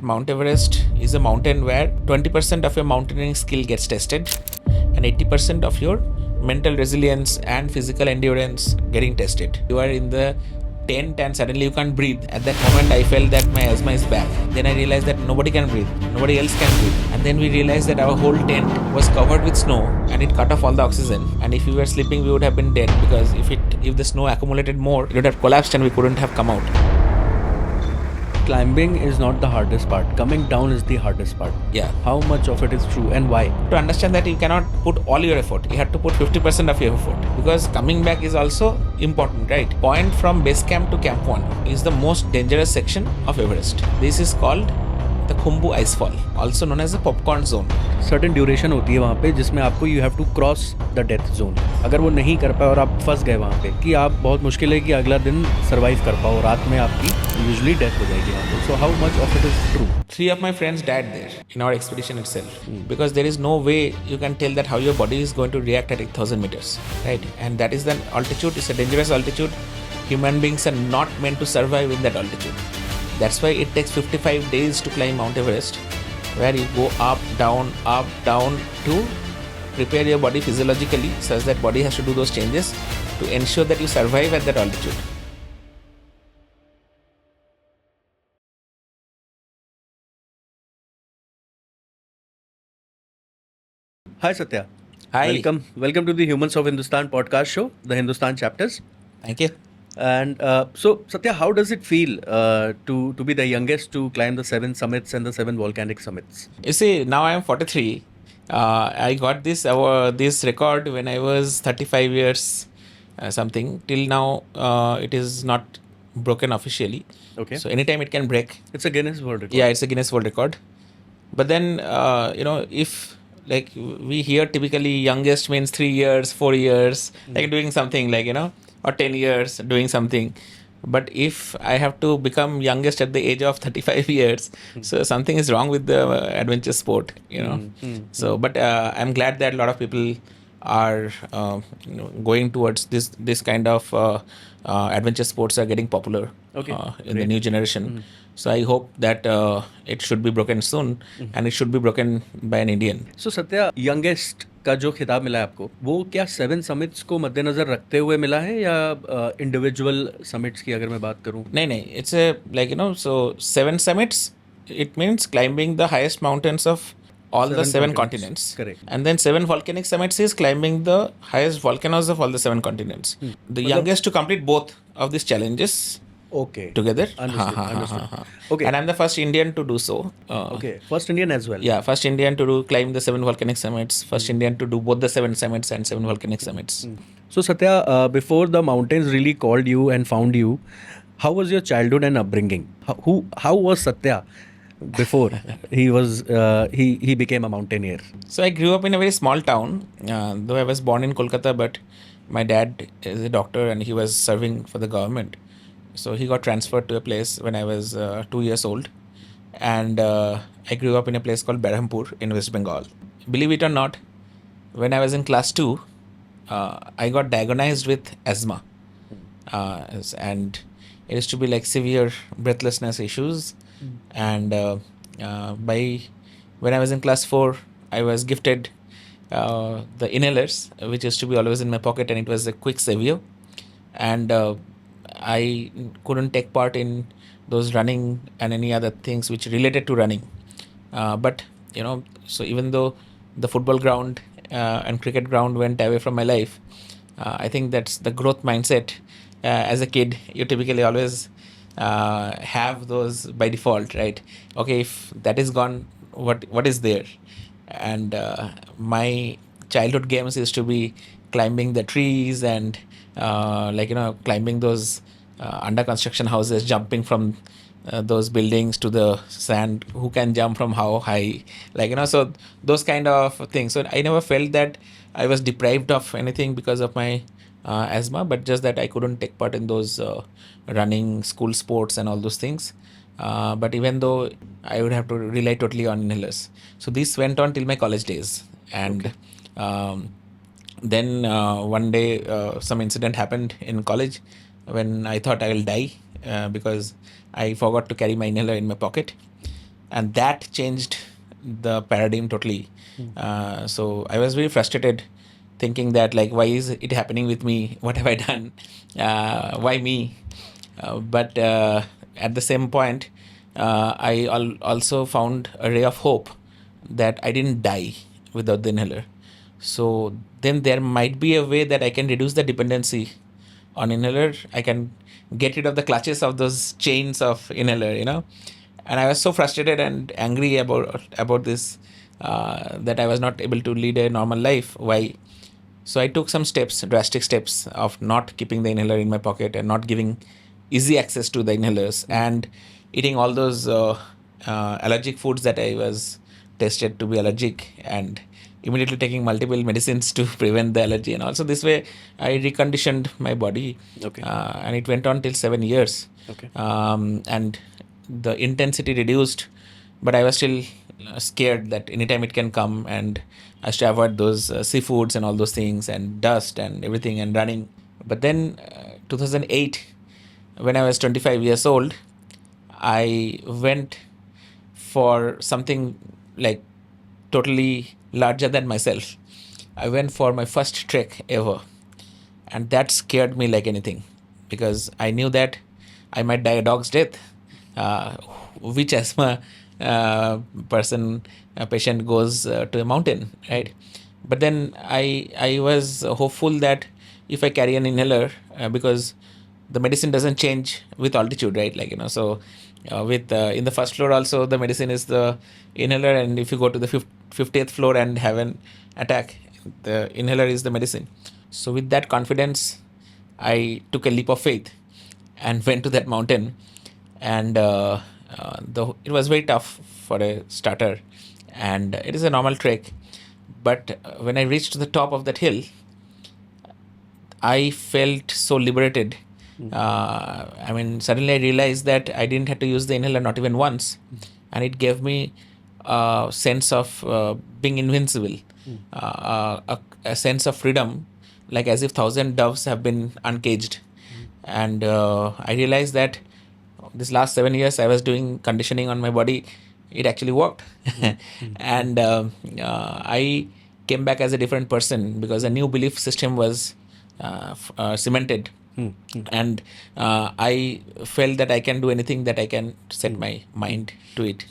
Mount Everest is a mountain where 20% of your mountaineering skill gets tested and 80% of your mental resilience and physical endurance getting tested. You are in the tent and suddenly you can't breathe. At that moment I felt that my asthma is back. Then I realized that nobody can breathe, nobody else can breathe. And then we realized that our whole tent was covered with snow and it cut off all the oxygen. And if we were sleeping we would have been dead, because if the snow accumulated more, it would have collapsed and we couldn't have come out. Climbing is not the hardest part. Coming down is the hardest part. Yeah. How much of it is true and why? To understand that you cannot put all your effort. You have to put 50% of your effort, because coming back is also important, right? Point from base camp to camp 1 is the most dangerous section of Everest. This is called the Khumbu Icefall, also known as the popcorn zone. Certain duration होती है वहाँ पे जिसमें आपको you have to cross the death zone. अगर वो नहीं कर पाए और आप फंस गए वहाँ पे, कि आप बहुत मुश्किल है कि अगला दिन सर्वाइव कर पाओ, रात में आपकी यूजुअली डेथ हो जाएगी वहाँ पे. So how much of it is true? 3 of my friends died there in our expedition itself, because there is no way you can tell that how your body is going to react at 8,000 meters, right? And that is the altitude. It's a dangerous altitude. Human beings are not meant to survive in that altitude. That's why it takes 55 days to climb Mount Everest, where you go up, down to prepare your body physiologically such that body has to do those changes to ensure that you survive at that altitude. Hi Satya. Hi. Welcome to the Humans of Hindustan podcast show, the Hindustan Chapters. Thank you. And so Satya, how does it feel to be the youngest to climb the 7 summits and the 7 volcanic summits? You see, now I am 43. I got this record when I was 35 years something. Till now it is not broken officially. Okay. So anytime it can break. It's a Guinness World Record. Yeah, it's a Guinness World Record. But then, if like we hear typically youngest means 3 years, 4 years, like doing something like, or 10 years doing something. But if I have to become youngest at the age of 35 years, so something is wrong with the adventure sport, So, but I'm glad that a lot of people are going towards this kind of adventure sports are getting popular in the new generation. So I hope that it should be broken soon, and it should be broken by an Indian. So Satya, youngest का जो खिताब मिला है आपको, वो क्या 7 summits को मद्देनजर रखते हुए मिला है या इंडिविजुअल समिट्स की अगर मैं बात करूं? नहीं, it's a so 7 summits, it means climbing the highest mountains of all the 7 continents. Correct. And then 7 volcanic summits is climbing the highest volcanoes of all the 7 continents. The youngest to complete both of these challenges together. Understood. Okay. And I'm the first Indian to do so. Okay. First Indian as well. Yeah, first Indian to climb the 7 volcanic summits. First Indian to do both the 7 summits and 7 volcanic summits. So Satya, before the mountains really called you and found you, how was your childhood and upbringing? How was Satya before he became a mountaineer? So I grew up in a very small town, though I was born in Kolkata, but my dad is a doctor and he was serving for the government. So he got transferred to a place when I was 2 years old. And I grew up in a place called Berhampur in West Bengal. Believe it or not, when I was in class 2, I got diagnosed with asthma. And it used to be like severe breathlessness issues. And when I was in class 4, I was gifted the inhalers, which used to be always in my pocket, and it was a quick savior. And I couldn't take part in those running and any other things which related to running. But, so even though the football ground and cricket ground went away from my life, I think that's the growth mindset. As a kid, you typically always have those by default, right? Okay, if that is gone, what is there? And my childhood games used to be climbing the trees and climbing those under construction houses, jumping from those buildings to the sand, who can jump from how high, so those kind of things. So I never felt that I was deprived of anything because of my asthma, but just that I couldn't take part in those running, school sports and all those things. But even though I would have to rely totally on inhalers. So this went on till my college days. And then one day some incident happened in college when I thought I will die because I forgot to carry my inhaler in my pocket. and that changed the paradigm totally. So I was very frustrated, thinking that like, why is it happening with me? What have I done? Why me? But at the same point, I also found a ray of hope that I didn't die without the inhaler. So then there might be a way that I can reduce the dependency on inhaler. I can get rid of the clutches of those chains of inhaler, And I was so frustrated and angry about this, that I was not able to lead a normal life. Why? So I took some steps, drastic steps of not keeping the inhaler in my pocket and not giving easy access to the inhalers, and eating all those allergic foods that I was tested to be allergic, and immediately taking multiple medicines to prevent the allergy. And also this way I reconditioned my body. Okay. And it went on till 7 years. Okay. And the intensity reduced, but I was still scared that anytime it can come, and I used to avoid those seafoods and all those things, and dust and everything, and running. But then 2008, when I was 25 years old, I went for something like totally larger than myself. I went for my first trek ever, and that scared me like anything, because I knew that I might die a dog's death. Uh, which asthma person patient goes to a mountain, right? But then I was hopeful that if I carry an inhaler, because the medicine doesn't change with altitude, right? So with in the first floor also the medicine is the inhaler, and if you go to the 50th floor and have an attack, the inhaler is the medicine. So with that confidence, I took a leap of faith and went to that mountain. And it was very tough for a starter, and it is a normal trek. But when I reached the top of that hill, I felt so liberated. Suddenly I realized that I didn't have to use the inhaler not even once, and it gave me a sense of being invincible, a sense of freedom, like as if 1,000 doves have been uncaged. And I realized that this last 7 years I was doing conditioning on my body. It actually worked. And I came back as a different person, because a new belief system was cemented. And I felt that I can do anything that I can set my mind to it.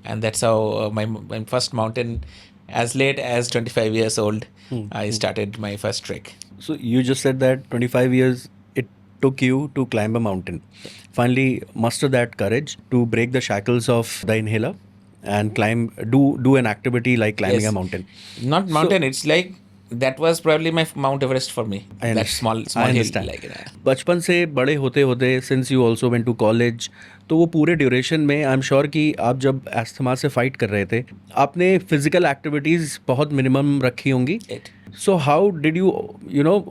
And that's how my first mountain, as late as 25 years old, I started my first trek. So you just said that 25 years it took you to climb a mountain. Finally muster that courage to break the shackles of the inhaler and do an activity like climbing a mountain. Not mountain, it's like that was probably my Mount Everest for me. I That small I hill. understand. बचपन से बड़े होते होते since you also went to college, तो वो पूरे duration में I am sure कि आप जब एस्थमा से फाइट कर रहे थे आपने फिजिकल एक्टिविटीज़ बहुत मिनिमम रखी होंगी. So how did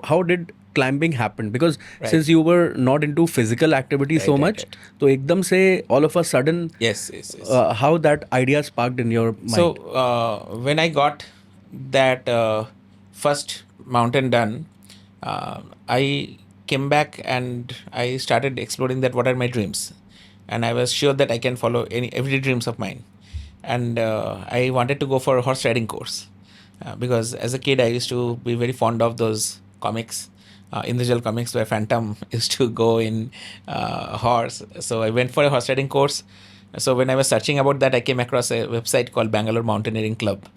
how did climbing happen? Because since you were not into physical activity so much, तो एकदम से all of a sudden, Yes. how that idea sparked in your mind? So when I got that first mountain done, I came back and I started exploring that what are my dreams, and I was sure that I can follow every dreams of mine. And I wanted to go for a horse riding course, because as a kid I used to be very fond of those comics, individual comics where Phantom used to go in horse. So I went for a horse riding course. So when I was searching about that, I came across a website called Bangalore Mountaineering Club.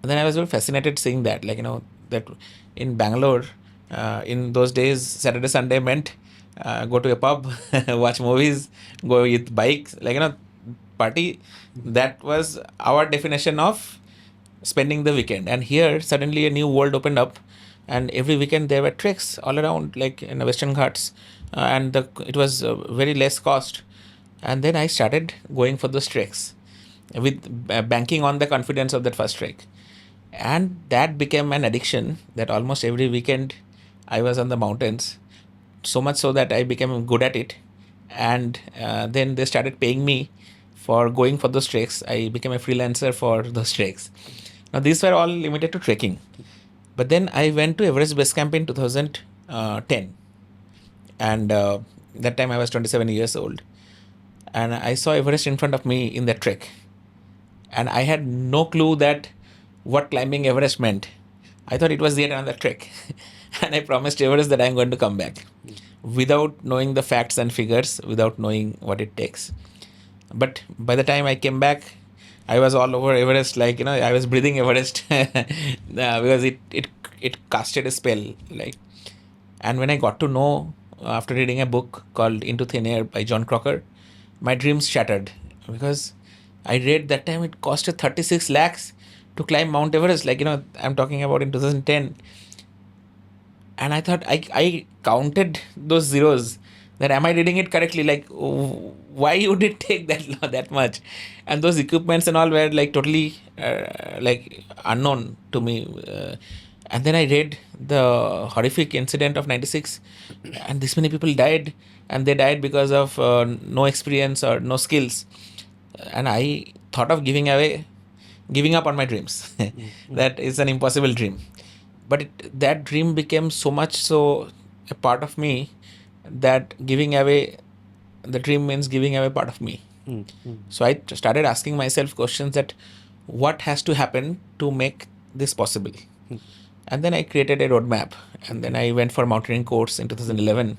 And then I was very fascinated seeing that, that in Bangalore, in those days, Saturday, Sunday meant go to a pub, watch movies, go with bikes, party. That was our definition of spending the weekend. And here, suddenly a new world opened up, and every weekend there were treks all around, like in the Western Ghats, and it was very less cost. And then I started going for those treks with banking on the confidence of that first trek. And that became an addiction, that almost every weekend I was on the mountains, so much so that I became good at it. And then they started paying me for going for those treks. I became a freelancer for those treks. Now these were all limited to trekking. But then I went to Everest Base Camp in 2010. And that time I was 27 years old. and I saw Everest in front of me in that trek. And I had no clue that what climbing Everest meant. I thought it was yet another trek. And I promised Everest that I'm going to come back without knowing the facts and figures, without knowing what it takes. But by the time I came back, I was all over Everest, like, I was breathing Everest because it casted a spell. Like, and when I got to know after reading a book called Into Thin Air by John Crocker, my dreams shattered because I read that time it costed 36 lakhs to climb Mount Everest. Like, I'm talking about in 2010. And I thought, I counted those zeros, that am I reading it correctly? Like, why would it take that much? And those equipments and all were like totally like unknown to me. And then I read the horrific incident of 96, and this many people died, and they died because of no experience or no skills. And I thought of giving up on my dreams. That is an impossible dream. But that dream became so much so a part of me that giving away the dream means giving away part of me. So I started asking myself questions that what has to happen to make this possible. And then I created a roadmap, and then I went for mountaineering course in 2011.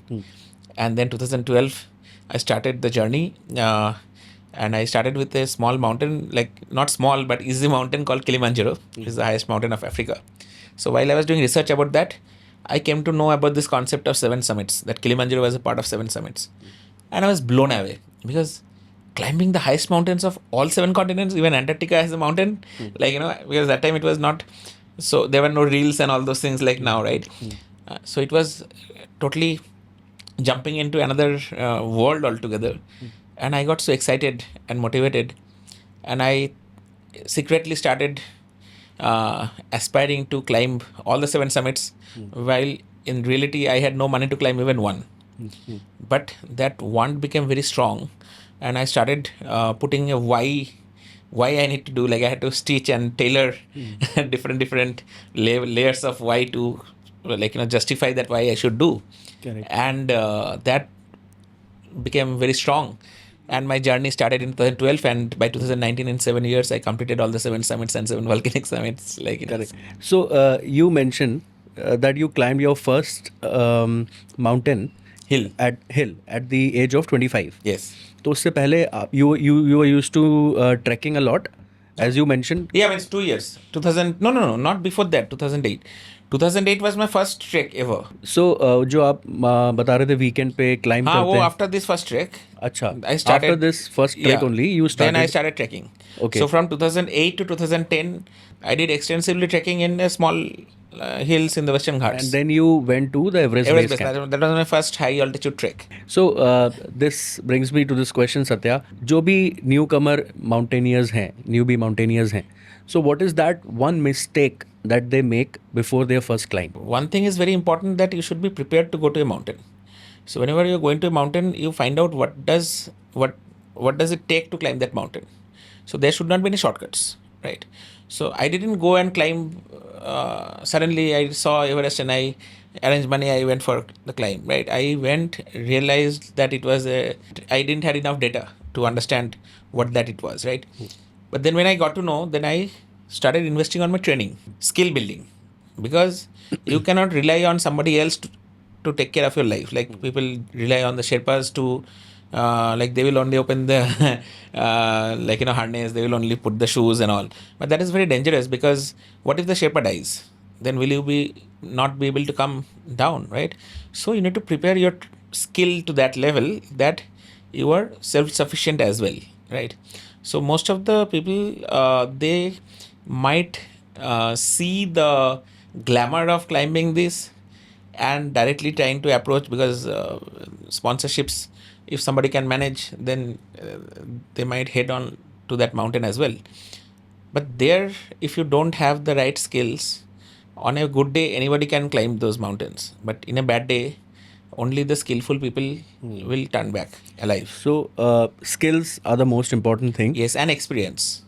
And then 2012 I started the journey, and I started with a small mountain, like not small but easy mountain called Kilimanjaro. It's the highest mountain of Africa. So while I was doing research about that, I came to know about this concept of seven summits, that Kilimanjaro was a part of seven summits. And I was blown away because climbing the highest mountains of all seven continents, even Antarctica has a mountain, because that time it was not, so there were no reels and all those things like now, right? So it was totally jumping into another world altogether. And I got so excited and motivated, and I secretly started aspiring to climb all the seven summits, while in reality I had no money to climb even one. But that want became very strong, and I started putting a why I need to do. Like, I had to stitch and tailor different layers of why to justify that why I should do. Correct. And that became very strong. And my journey started in 2012, and by 2019, in 7 years, I completed all the seven summits and seven volcanic summits. Correct. So you mentioned that you climbed your first mountain Hill. at the age of 25. Yes. तो उससे पहले you were used to trekking a lot, as you mentioned. Yeah, it's 2 years. 2000. No, not before that. 2008. 2008 was my first trek ever. So जो आप बता रहे थे weekend पे climb हाँ, करते वो हैं. after this first trek. अच्छा. I started After this first trek only you started. Then I started trekking. Okay. So from 2008 to 2010, I did extensively trekking in small hills in the Western Ghats. And then you went to the Everest Everest base base camp. camp. That was my first high altitude trek. So this brings me to this question, Satya. जो भी newcomer mountaineers हैं, newbie mountaineers हैं, so what is that one mistake that they make before their first climb? One thing is very important, that you should be prepared to go to a mountain. So whenever you're going to a mountain, you find out what does it take to climb that mountain. So there should not be any shortcuts, right? So I didn't go and climb. Suddenly I saw Everest and I arranged money. I went for the climb, right? I went, realized that I didn't have enough data to understand what that it was, right? But then when I got to know, then I started investing on my training, skill building, because you cannot rely on somebody else to take care of your life. Like, people rely on the Sherpas to, they will only open the, harness, they will only put the shoes and all. But that is very dangerous, because what if the Sherpa dies? Then will you not be able to come down, right? So you need to prepare your skill to that level that you are self-sufficient as well, right? So most of the people, they might see the glamour of climbing this and directly trying to approach, because sponsorships, if somebody can manage, then they might head on to that mountain as well. But there, if you don't have the right skills, on a good day anybody can climb those mountains, but in a bad day only the skillful people will turn back alive. So skills are the most important thing. Yes, and experience.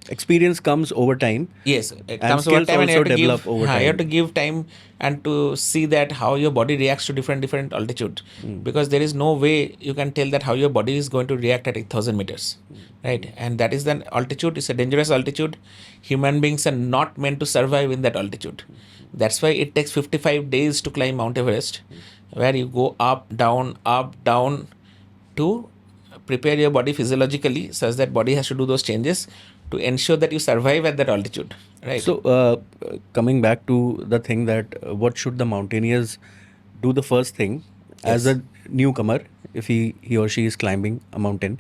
experience comes over time. Yes, it And comes over skills time, and you have also to develop give over you have to time. give time and to see that how your body reacts to different altitude, because there is no way you can tell that how your body is going to react at 8,000 meters, right? And that is the altitude. It's a dangerous altitude. Human beings are not meant to survive in that altitude. That's why it takes 55 days to climb Mount Everest, where you go up, down, to prepare your body physiologically such that body has to do those changes to ensure that you survive at that altitude, right? So, coming back to the thing that what should the mountaineers do the first thing as Yes. a newcomer if he or she is climbing a mountain?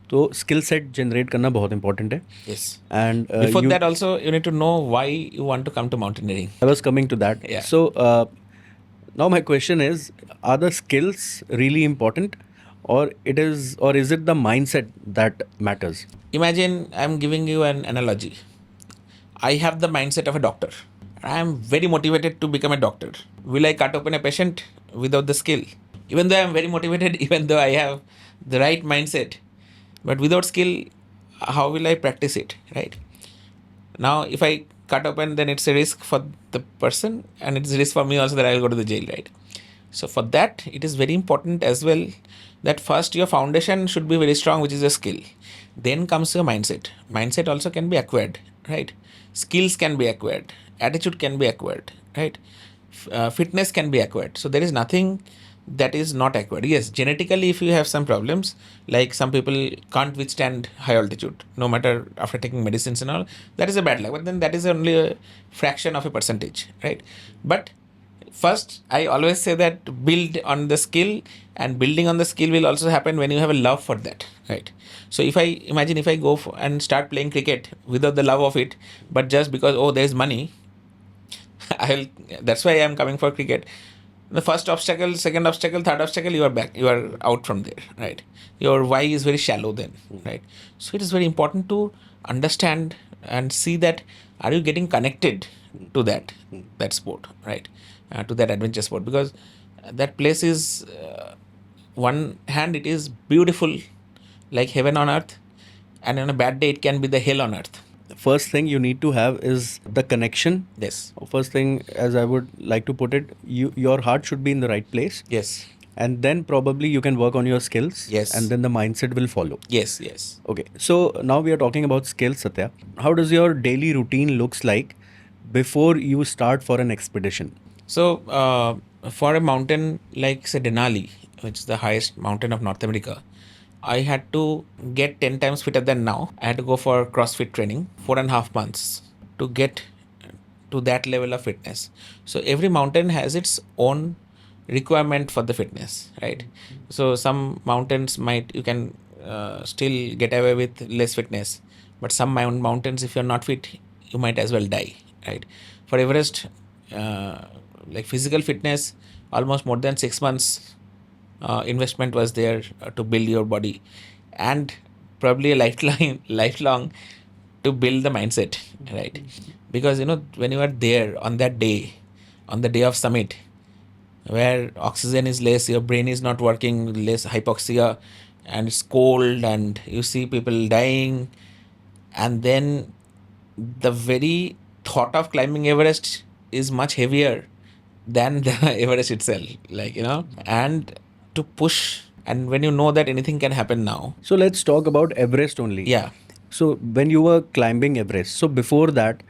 तो skill set generate करना बहुत important है. Yes. And Before you, that also, you need to know why you want to come to mountaineering. I was coming to that. Yeah. So now my question is: are the skills really important, or is it the mindset that matters? Imagine I'm giving you an analogy. I have the mindset of a doctor. I am very motivated to become a doctor. Will I cut open a patient without the skill? Even though I am very motivated, even though I have the right mindset, but without skill, how will I practice it, right? Now, if I cut open, then it's a risk for the person, and it's a risk for me also that I'll go to the jail, right? So for that, it is very important as well that first your foundation should be very strong, which is a skill. Then comes your mindset. Mindset also can be acquired, right? Skills can be acquired. Attitude can be acquired, right? Fitness can be acquired. So there is nothing that is not acquired. Yes, genetically, if you have some problems, like some people can't withstand high altitude, no matter after taking medicines and all, that is a bad luck. But then that is only a fraction of a percentage, right? But first, I always say that build on the skill, and building on the skill will also happen when you have a love for that, right? So if I imagine if I go and start playing cricket without the love of it, but just because, oh, there's money, I'll. That's why I'm coming for cricket. The first obstacle, second obstacle, third obstacle, you are back. You are out from there, right? Your why is very shallow then, right? So it is very important to understand and see that are you getting connected to that sport, right? To that adventure sport, because that place is one hand it is beautiful, like heaven on earth, and on a bad day it can be the hell on earth. First thing you need to have is the connection. Yes. First thing, as I would like to put it, your heart should be in the right place. Yes. And then probably you can work on your skills. Yes. And then the mindset will follow. Yes. Yes. Okay. So now we are talking about skills, Satya. How does your daily routine looks like before you start for an expedition? So for a mountain like say Denali, which is the highest mountain of North America, I had to get 10 times fitter than now. I had to go for CrossFit training, 4.5 months to get to that level of fitness. So every mountain has its own requirement for the fitness, right? So some mountains you can still get away with less fitness, but some mountains, if you're not fit, you might as well die, right? For Everest, like physical fitness, almost more than 6 months investment was there to build your body, and probably a lifelong to build the mindset, right? Because when you are there on that day, on the day of summit, where oxygen is less, your brain is not working, less hypoxia, and it's cold, and you see people dying, and then the very thought of climbing Everest is much heavier than the Everest itself, and to push, and when you know that anything can happen now. So let's talk about Everest only. Yeah. So when you were climbing Everest, so before that,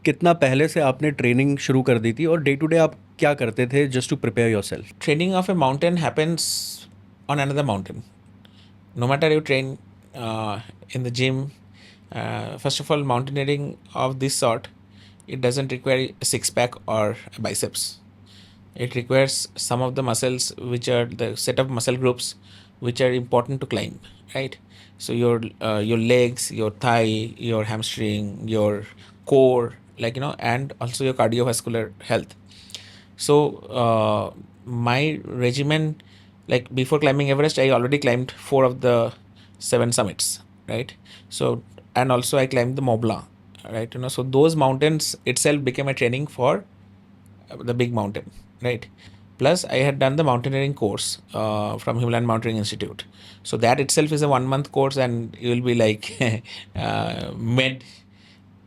कितना पहले से आपने training शुरू कर दी थी और day to day आप क्या करते थे just to prepare yourself? Training of a mountain happens on another mountain. No matter you train in the gym, first of all, mountaineering of this sort, it doesn't require a six-pack or a biceps. It requires some of the muscles, which are the set of muscle groups which are important to climb, right? So your legs, your thigh, your hamstring, your core, and also your cardiovascular health. So my regimen, like before climbing Everest, I already climbed 4 of the 7 summits, right? So, and also I climbed the Mont Blanc, right? So those mountains itself became a training for the big mountain, right? Plus I had done the mountaineering course from Himalayan Mountaineering Institute. So that itself is a 1 month course, and you will be like med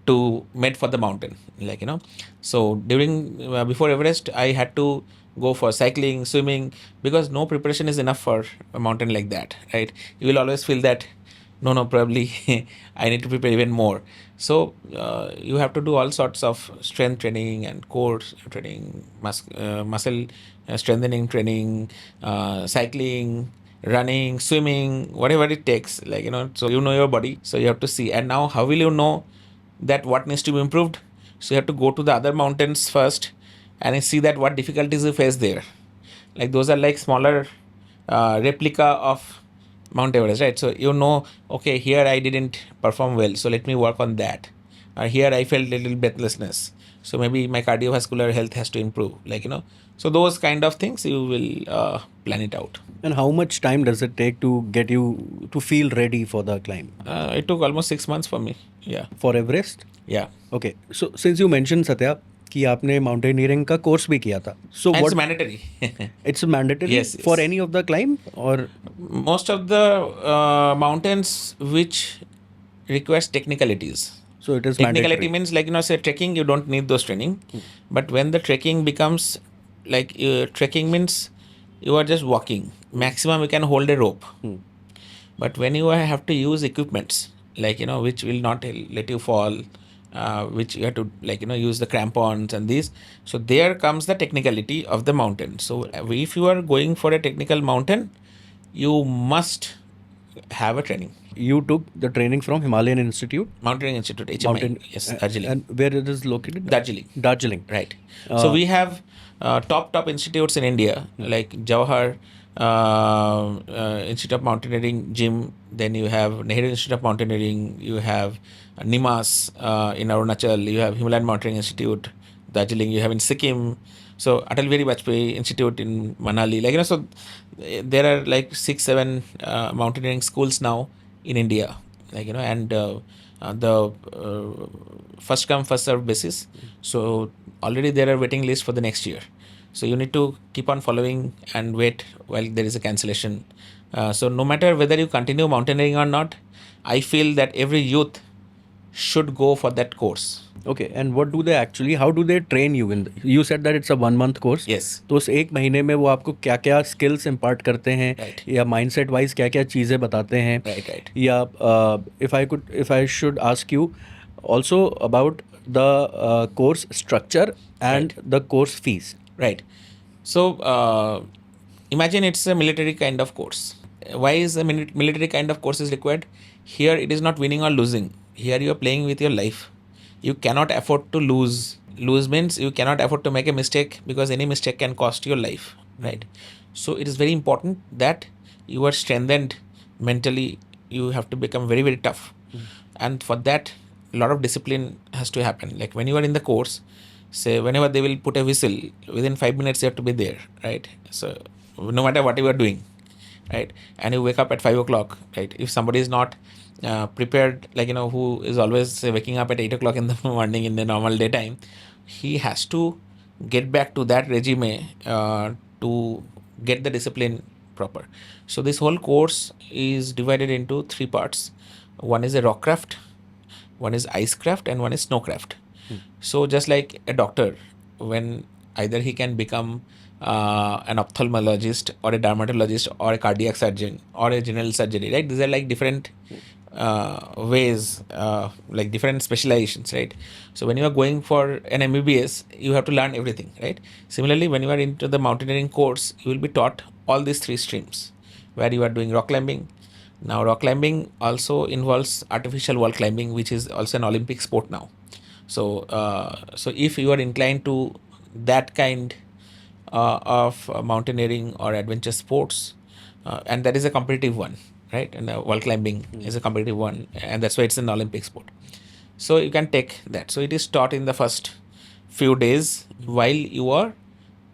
to made for the mountain, like, you know. So during before Everest, I had to go for cycling, swimming, because no preparation is enough for a mountain like that, right? You will always feel that no, probably I need to prepare even more. So you have to do all sorts of strength training and core training, muscle strengthening training, cycling, running, swimming, whatever it takes, like, you know. So you know your body, so you have to see. And now how will you know that what needs to be improved? So you have to go to the other mountains first and see that what difficulties you face there. Like those are like smaller replica of Mount Everest, right? So you know, okay, here I didn't perform well, so let me work on that. Here I felt a little breathlessness, so maybe my cardiovascular health has to improve, like, you know. So those kind of things you will plan it out. And how much time does it take to get you to feel ready for the climb? It took almost 6 months for me. Yeah. For Everest? Yeah. Okay. So since you mentioned, Satya, कि आपने mountaineering का course भी किया था, so And what? it's mandatory. It's mandatory Yes, for yes. any of the climb, or Most of the mountains which requires technicalities. so it is Technicality mandatory? means, like, you know, say trekking, you don't need those training. But when the trekking becomes like trekking means you are just walking. Maximum you can hold a rope. But when you have to use equipments, like, you know, which will not let you fall, which you have to, like, you know, use the crampons and these. So there comes the technicality of the mountain. So if you are going for a technical mountain, you must have a training. You took the training from Himalayan Institute, Mountaineering Institute, HMI. Yes, Darjeeling. and where it is located? Darjeeling. Darjeeling. Right. So we have top institutes in India, like Jawahar Institute of Mountaineering, Gym. Then you have Nehru Institute of Mountaineering. You have Nimas in Arunachal. You have Himalayan Mountaineering Institute, Darjeeling. You have in Sikkim. So Atal Bihari Vajpayee Institute in Manali. Like, you know, so there are like 6-7 mountaineering schools now in India. Like, you know, and the first come first served basis. So already there are waiting lists for the next year. So you need to keep on following and wait while there is a cancellation. So no matter whether you continue mountaineering or not, I feel that every youth should go for that course. Okay, and what do they actually, how do they train you in you said that it's a 1 month course. Yes. तो उस एक महीने में वो आपको क्या क्या skills impart करते हैं, Right. या माइंडसेट वाइज क्या क्या चीज़ें बताते हैं, Right. या if I should ask you also about the course structure and the course fees. Right. So imagine it's a military kind of course. Why is a military kind of course is required? Here it is not winning or losing. Here you are playing with your life. You cannot afford to lose. Lose means you cannot afford to make a mistake, because any mistake can cost your life, right? So it is very important that you are strengthened mentally. You have to become very, very tough. And for that, a lot of discipline has to happen. Like when you are in the course, say whenever they will put a whistle, within 5 minutes you have to be there, right? So no matter what you are doing, right? And you wake up at 5 o'clock, right? If somebody is not prepared, like, you know, who is always say, waking up at 8 o'clock in the morning in the normal daytime, he has to get back to that regime to get the discipline proper. So this whole course is divided into 3 parts. One is a rock craft, one is ice craft, and one is snow craft. So just like a doctor, when either he can become an ophthalmologist or a dermatologist or a cardiac surgeon or a general surgery, right? These are like different ways, like different specializations, right? So when you are going for an MBBS, you have to learn everything, right? Similarly, when you are into the mountaineering course, you will be taught all these 3 streams, where you are doing rock climbing. Now rock climbing also involves artificial wall climbing, which is also an Olympic sport now. So so if you are inclined to that kind of mountaineering or adventure sports, and that is a competitive one, right? And wall climbing is a competitive one, and that's why it's an Olympic sport. So you can take that. So it is taught in the first few days while you are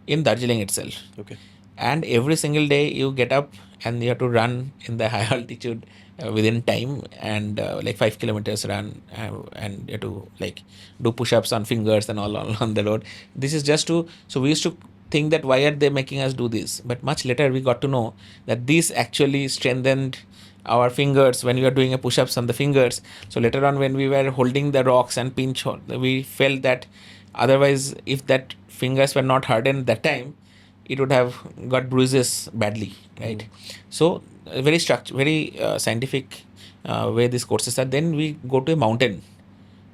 in Darjeeling itself. Okay. And every single day you get up and you have to run in the high altitude within time, and like 5 kilometers run, and you have to like do push-ups on fingers and all on the road. This is just to, so we used to think that why are they making us do this, but much later we got to know that this actually strengthened our fingers when we were doing a push-ups on the fingers. So later on, when we were holding the rocks and pinch, we felt that otherwise, if that fingers were not hardened that time, it would have got bruises badly, right? So very very scientific way these courses are. Then we go to a mountain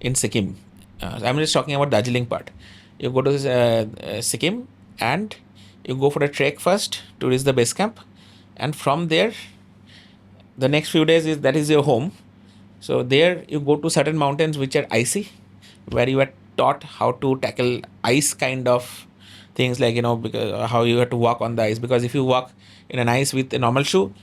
in Sikkim. I'm just talking about Darjeeling part. You go to this, Sikkim, and you go for a trek first to reach the base camp, and from there, the next few days is your home. So there you go to certain mountains which are icy, where you are taught how to tackle ice kind of things, like because how you have to walk on the ice. Because if you walk in an ice with a normal shoe,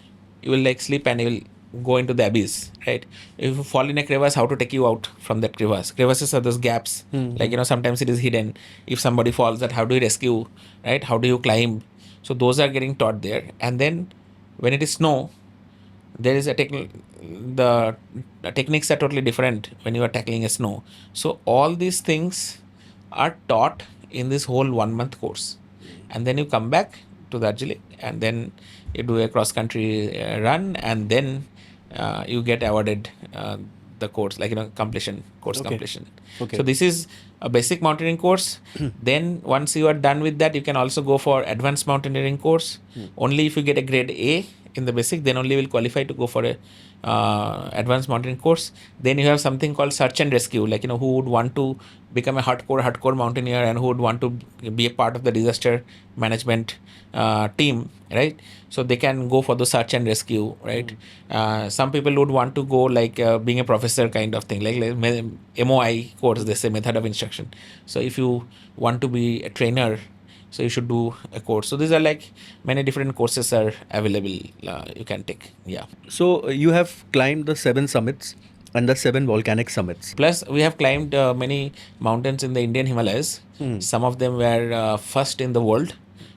you will like slip and you will go into the abyss, right? If you fall in a crevasse, how to take you out from that crevasse? Crevasses are those gaps, like sometimes it is hidden. If somebody falls, that how do you rescue, right? How do you climb? So those are getting taught there. And then when it is snow, there is a the techniques are totally different when you are tackling a snow. So all these things are taught in this whole 1 month course, and then you come back to Darjeeling, and then you do a cross country run, and then you get awarded the course, like completion course. Okay. Completion. Okay. So this is a basic mountaineering course. Then once you are done with that, you can also go for advanced mountaineering course. Only if you get a grade A in the basic, then only will qualify to go for a advanced mountaineering course. Then you have something called search and rescue, like who would want to become a hardcore mountaineer, and who would want to be a part of the disaster management team, right? So they can go for the search and rescue, right? Some people would want to go like being a professor kind of thing, like MOI course, they say, method of instruction. So if you want to be a trainer, so you should do a course. So these are like many different courses are available, you can take. Yeah. So you have climbed the 7 summits and the 7 volcanic summits. Plus we have climbed many mountains in the Indian Himalayas. Some of them were first in the world,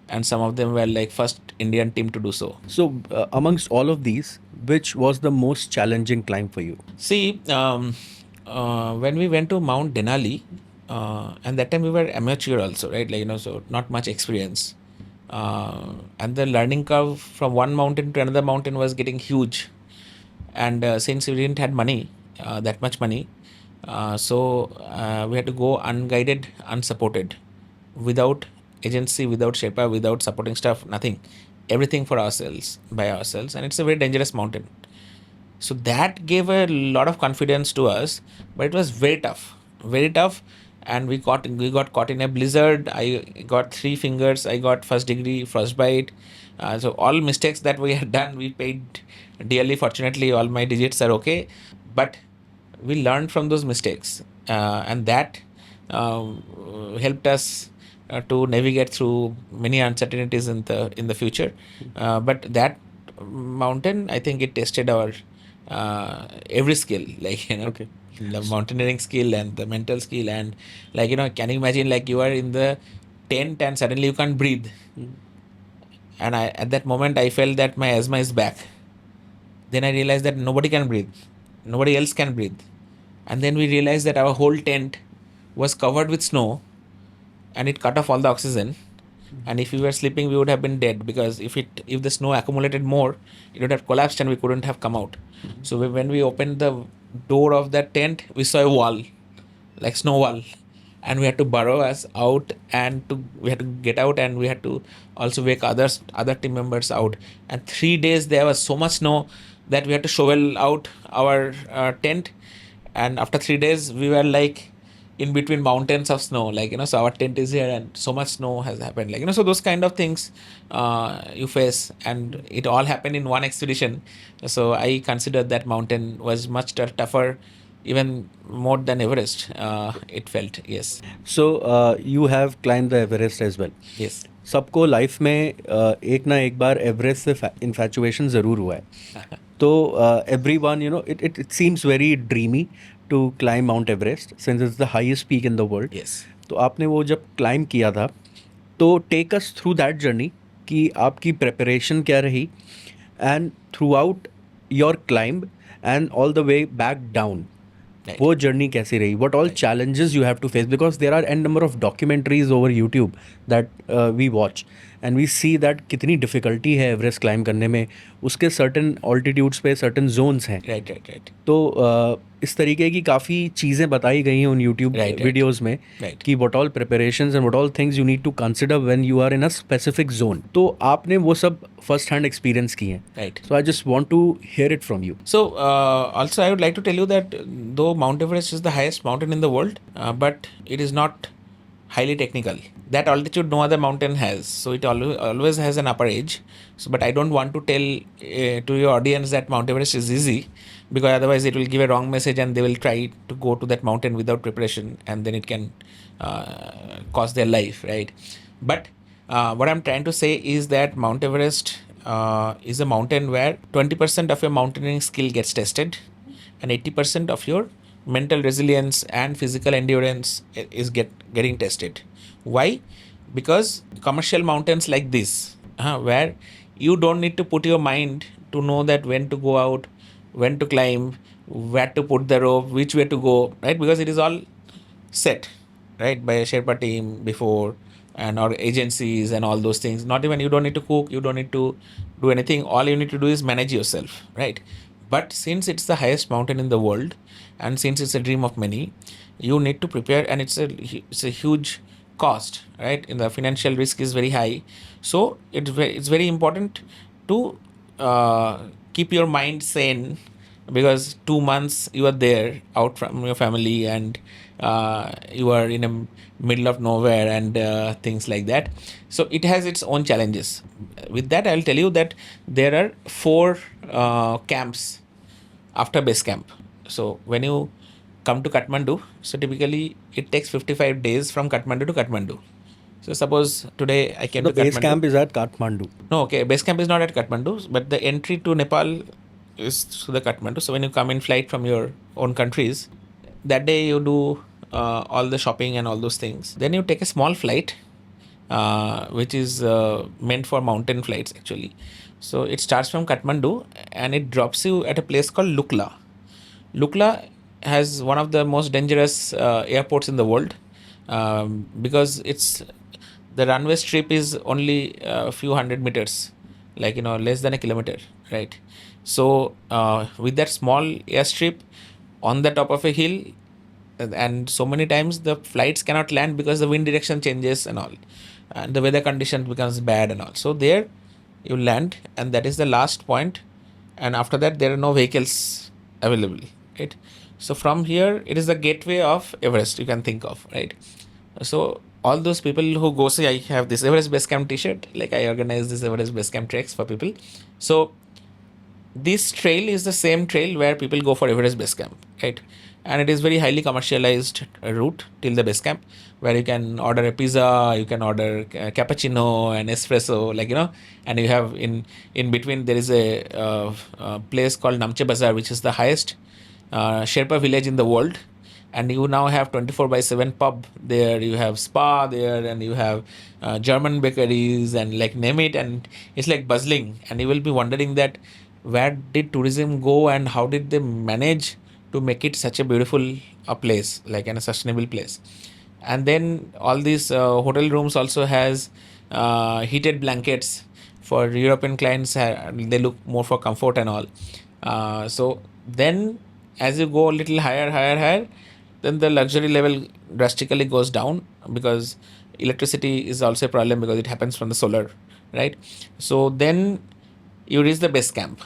and some of them were like first Indian team to do so. So amongst all of these, which was the most challenging climb for you? See, when we went to Mount Denali, and that time we were amateur also, right? Like so not much experience, and the learning curve from one mountain to another mountain was getting huge. And since we didn't had money, that much money, so we had to go unguided, unsupported, without agency, without Sherpa, without supporting staff, nothing. Everything for ourselves, by ourselves, and it's a very dangerous mountain. So that gave a lot of confidence to us, but it was very tough, and we got caught in a blizzard. I got 3 fingers. I got first degree frostbite. So all mistakes that we had done, we paid dearly. Fortunately, all my digits are okay, but we learned from those mistakes, and that helped us to navigate through many uncertainties in the future. But that mountain, I think it tested our every skill, like Okay. the mountaineering skill and the mental skill, and like can you imagine, like you are in the tent and suddenly you can't breathe, and at that moment I felt that my asthma is back. Then I realized that nobody can breathe, nobody else can breathe, and then we realized that our whole tent was covered with snow, and it cut off all the oxygen. And if we were sleeping, we would have been dead, because if the snow accumulated more, it would have collapsed and we couldn't have come out. So when we opened the door of that tent, we saw a wall, like snow wall, and we had to burrow us out, and we had to get out, and we had to also wake other team members out. And 3 days there was so much snow that we had to shovel out our tent, and after 3 days we were like in between mountains of snow, like so our tent is here and so much snow has happened, like so those kind of things you face, and it all happened in one expedition. So I consider that mountain was much tougher, even more than Everest, it felt. Yes. So you have climbed the Everest as well. Yes. सबको life में एक ना एक बार Everest से infatuation ज़रूर हुआ है. तो everyone, it seems very dreamy to climb Mount Everest since it's the highest peak in the world. Yes. तो आपने वो जब क्लाइम किया था, तो take us through that journey कि आपकी प्रिपरेशन क्या रही, and throughout your climb and all the way back down, वो जर्नी कैसी रही? What all challenges you have to face? Because there are n number of documentaries over YouTube that we watch, and we see that कितनी difficulty है Everest climb करने में, उसके certain altitudes पे certain zones हैं। Right तो इस तरीके की काफ़ी चीज़ें बताई गई हैं उन यूट्यूब Right. वीडियोस में Right. कि what all preparations and what all things you need to consider when you are in a specific zone. तो आपने वो सब फर्स्ट हैंड एक्सपीरियंस किए हैं। Right. So I just want to hear it from you. So, also, I would like to tell you that though Mount Everest is the highest mountain in the world, but it is not highly technical. That altitude no other mountain has, so it always has an upper edge. So, but I don't want to tell to your audience that Mount Everest is easy, because otherwise it will give a wrong message and they will try to go to that mountain without preparation, and then it can cost their life, right? But what I'm trying to say is that Mount Everest is a mountain where 20% of your mountaineering skill gets tested, and 80% of your mental resilience and physical endurance is getting tested. Why? Because commercial mountains like this, where you don't need to put your mind to know that when to go out, when to climb, where to put the rope, which way to go, right? Because it is all set, right, by a Sherpa team before, and or agencies and all those things. Not even, you don't need to cook, you don't need to do anything. All you need to do is manage yourself, right? But since it's the highest mountain in the world, and since it's a dream of many, you need to prepare, and it's a huge cost, right? And the financial risk is very high. So it's very important to keep your mind sane, because 2 months you are there out from your family, and you are in a middle of nowhere, and things like that. So it has its own challenges. With that, I'll tell you that there are 4 camps after base camp. So when you come to Kathmandu, so typically it takes 55 days from Kathmandu to Kathmandu. So suppose today I came The to base Kathmandu. camp is at Kathmandu. No, okay, base camp is not at Kathmandu, but the entry to Nepal is through the Kathmandu. So when you come in flight from your own countries, that day you do all the shopping and all those things. Then you take a small flight, which is meant for mountain flights actually. So it starts from Kathmandu and it drops you at a place called Lukla. Lukla has one of the most dangerous airports in the world, because the runway strip is only a few hundred meters, like less than a kilometer, right? So with that small airstrip on the top of a hill, and so many times the flights cannot land because the wind direction changes and all, and the weather condition becomes bad and all. So there you land, and that is the last point, and after that there are no vehicles available, right? So from here it is the gateway of Everest, you can think of, right? So all those people who go, say I have this Everest Base Camp t-shirt, like I organize this Everest Base Camp treks for people. So this trail is the same trail where people go for Everest Base Camp, right? And it is very highly commercialized route till the base camp, where you can order a pizza, you can order cappuccino and espresso, and you have in between there is a place called Namche Bazaar, which is the highest Sherpa village in the world, and you now have 24/7 pub there, you have spa there, and you have German bakeries, and like name it, and it's like buzzing, and you will be wondering that where did tourism go and how did they manage to make it such a beautiful place, like in a sustainable place. And then all these hotel rooms also has heated blankets for European clients. They look more for comfort and all. So then as you go a little higher, then the luxury level drastically goes down, because electricity is also a problem, because it happens from the solar, right? So then you reach the base camp.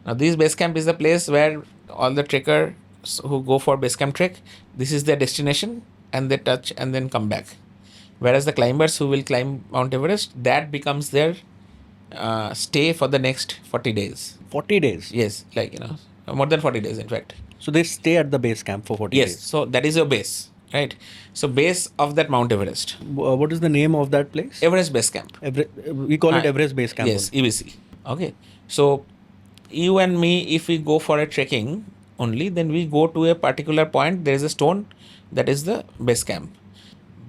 Now this base camp is the place where all the trekkers who go for base camp trek, this is their destination, and they touch and then come back. Whereas the climbers who will climb Mount Everest, that becomes their stay for the next 40 days. 40 days? Yes, more than 40 days in fact. So they stay at the base camp for 40 Yes, days? so that is your base, right? So base of that Mount Everest. What is the name of that place? Everest Base Camp. We call it Everest Base Camp. Yes, EBC. Okay. So you and me, if we go for a trekking only, then we go to a particular point, there is a stone, that is the base camp.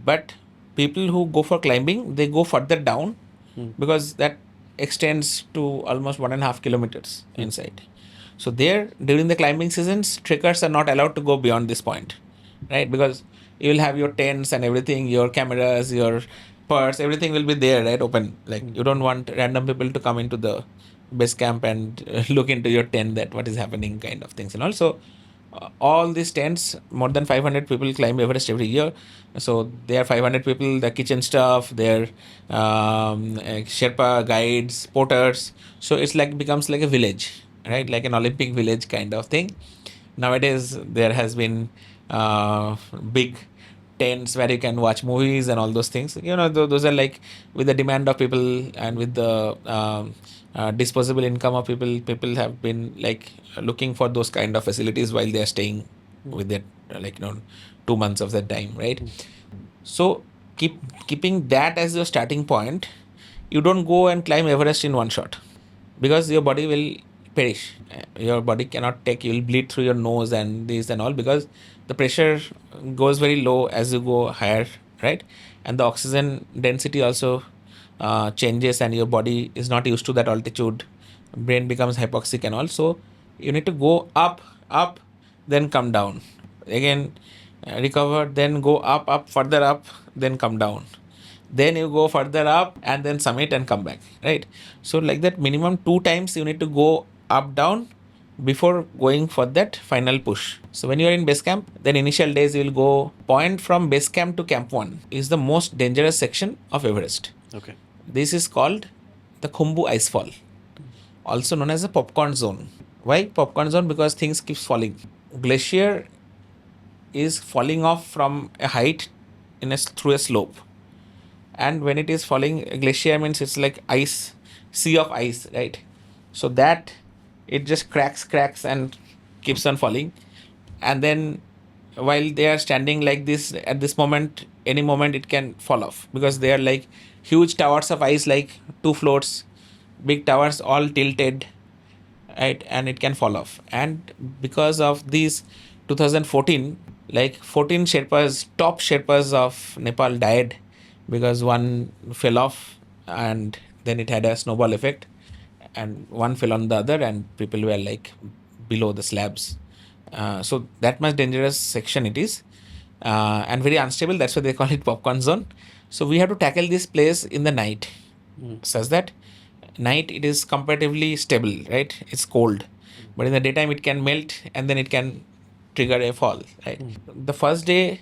But people who go for climbing, they go further down, because that extends to almost 1.5 kilometers inside. So there, during the climbing seasons, trekkers are not allowed to go beyond this point, right? Because you will have your tents and everything, your cameras, your purse, everything will be there, right? Open. Like you don't want random people to come into the base camp and look into your tent that what is happening, kind of things. And also, all these tents, more than 500 people climb Everest every year. So there are 500 people, the kitchen staff, their Sherpa guides, porters. So it's like becomes like a village, right? Like an Olympic village kind of thing. Nowadays, there has been big tents where you can watch movies and all those things. Those are like with the demand of people and with the disposable income of people. People have been like looking for those kind of facilities while they are staying with that, 2 months of that time, right? So keeping that as your starting point, you don't go and climb Everest in one shot because your body will perish. Your body cannot take. You will bleed through your nose and this and all because the pressure goes very low as you go higher, right? And the oxygen density also changes, and your body is not used to that altitude. Brain becomes hypoxic and all. So you need to go up, then come down again, recover, then go up, further up, then come down, then you go further up and then summit and come back, right? So like that, minimum 2 times you need to go up down before going for that final push. So when you are in base camp, then initial days you will go point from base camp to camp 1 is the most dangerous section of Everest. Okay. This is called the Khumbu Icefall, also known as the popcorn zone. Why popcorn zone? Because things keeps falling. Glacier is falling off from a height through a slope, and when it is falling, glacier means it's like ice, sea of ice, right? So that it just cracks and keeps on falling. And then while they are standing like this, at this moment, any moment it can fall off because they are like huge towers of ice, like 2 floors, big towers, all tilted, right? And it can fall off. And because of these 2014, like 14 Sherpas, top Sherpas of Nepal died because one fell off, and then it had a snowball effect, and one fell on the other, and people were like below the slabs. So that much dangerous section it is, and very unstable. That's why they call it popcorn zone. So we have to tackle this place in the night, such that night it is comparatively stable, right? It's cold, but in the daytime it can melt and then it can trigger a fall, right? The first day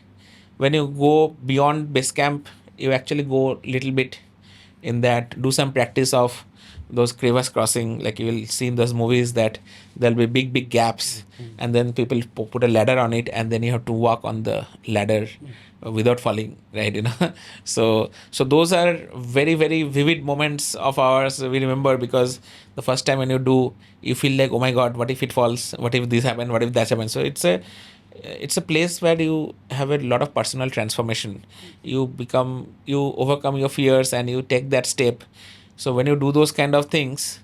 when you go beyond base camp, you actually go little bit in that, do some practice of those crevasse crossing, like you will see in those movies that there'll be big gaps, and then people put a ladder on it, and then you have to walk on the ladder without falling, right? So those are very very vivid moments of ours. We remember because the first time when you do, you feel like, oh my god, what if it falls, what if this happened, what if that happened. So it's a place where you have a lot of personal transformation. You overcome your fears and you take that step. So when you do those kind of things,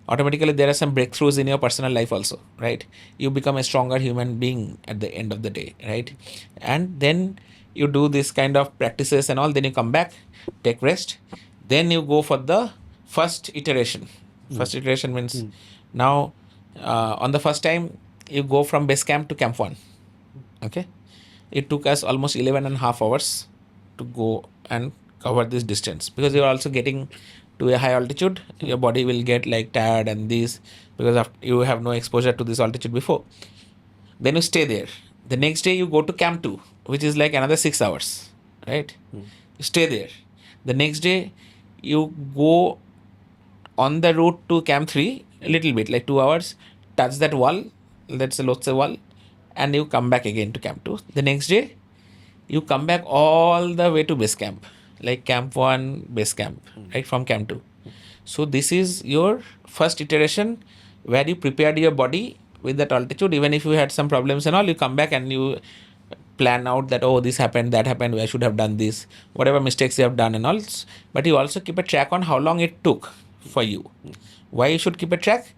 automatically there are some breakthroughs in your personal life also, right? You become a stronger human being at the end of the day, right? And then you do this kind of practices and all, then you come back, take rest, then you go for the first iteration. First iteration means now on the first time you go from base camp to camp 1. Okay, it took us almost 11 and a half hours to go and cover this distance because you're also getting to a high altitude. Your body will get like tired and this because you have no exposure to this altitude before. Then you stay there. The next day you go to camp 2, which is like another 6 hours, right? You stay there. The next day you go on the route to camp 3 a little bit, like 2 hours, touch that wall, that's a Lhotse wall, and you come back again to camp 2. The next day you come back all the way to base camp, like camp 1 base camp, right, from camp 2. So this is your first iteration where you prepared your body with that altitude. Even if you had some problems and all, you come back and you plan out that, oh, this happened, that happened, I should have done this, whatever mistakes you have done and all. But you also keep a track on how long it took for you. Why you should keep a track?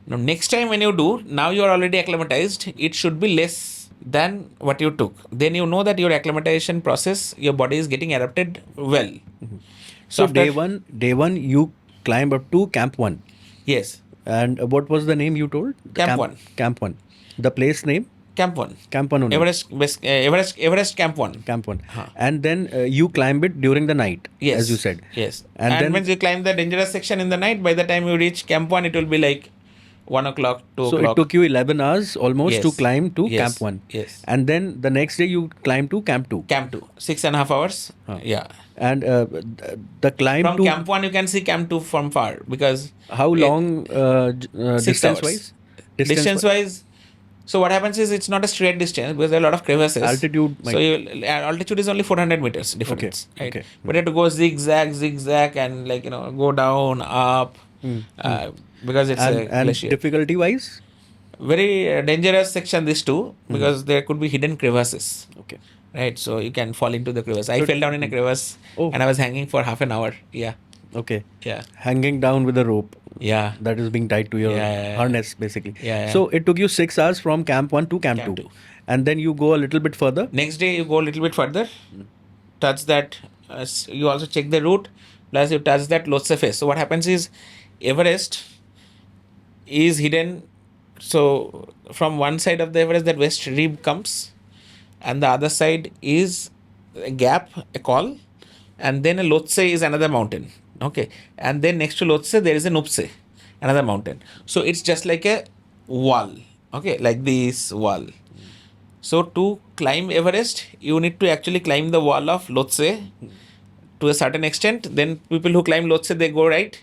Now next time when you do, now you are already acclimatized, it should be less than what you took. Then you know that your acclimatization process, your body is getting adapted well. So day one you climb up to camp 1. Yes. And what was the name you told? Camp 1. Camp 1. The place name? Camp 1. Camp 1 only. Everest Camp 1. Camp 1. Huh. And then you climb it during the night, Yes. as you said. Yes. And then when you climb the dangerous section in the night, by the time you reach Camp 1, it will be like 1 o'clock, 2 so o'clock. it took you 11 hours almost to Yes. climb to Yes. Camp 1. Yes. And then the next day you climb to Camp 2. Camp 2. 6.5 hours. Huh. Yeah. And the climb From to Camp 1, you can see Camp 2 from far because how long 6 distance hours. wise? Distance wise, so what happens is it's not a straight distance because there are a lot of crevasses. Altitude So altitude is only 400 meters difference, right? okay. But you have to go zigzag, and like go down, up, because it's a and glacier. difficulty wise? Very dangerous section these two because there could be hidden crevasses. Okay. Right, so you can fall into the crevasse. I fell down in a crevasse and I was hanging for half an hour. Yeah. Okay. Yeah. Hanging down with a rope. Yeah. That is being tied to your harness, basically. Yeah. So it took you 6 hours from Camp 1 to Camp 2. And then you go a little bit further. Next day, you go a little bit further, touch that. You also check the route, plus you touch that Lhotse face. So what happens is, Everest is hidden. So from one side of the Everest, that west rib comes, and the other side is a gap, a col, and then a Lhotse is another mountain. Okay, and then next to Lhotse there is a Nuptse, another mountain. So it's just like a wall. Okay, like this wall. So to climb Everest, you need to actually climb the wall of Lhotse to a certain extent. Then people who climb Lhotse, they go right,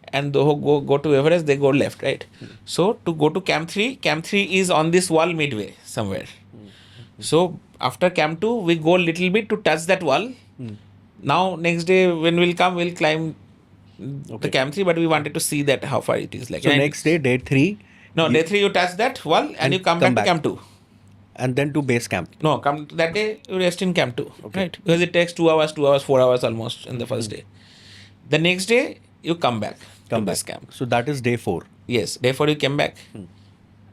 and those who go to Everest, they go left, right? So to go to Camp 3 is on this wall midway somewhere. So after Camp 2, we go a little bit to touch that wall. Now next day when we'll come, we'll climb the Camp 3, but we wanted to see that how far it is. Like, so next day, day 3. No, day 3 you touch that wall and you come back to Camp 2. And then to base camp. No, come that day you rest in Camp 2, right? Because it takes 2 hours, 4 hours almost in the first day. The next day you come back to base camp. So that is day 4. Yes, day 4 you came back.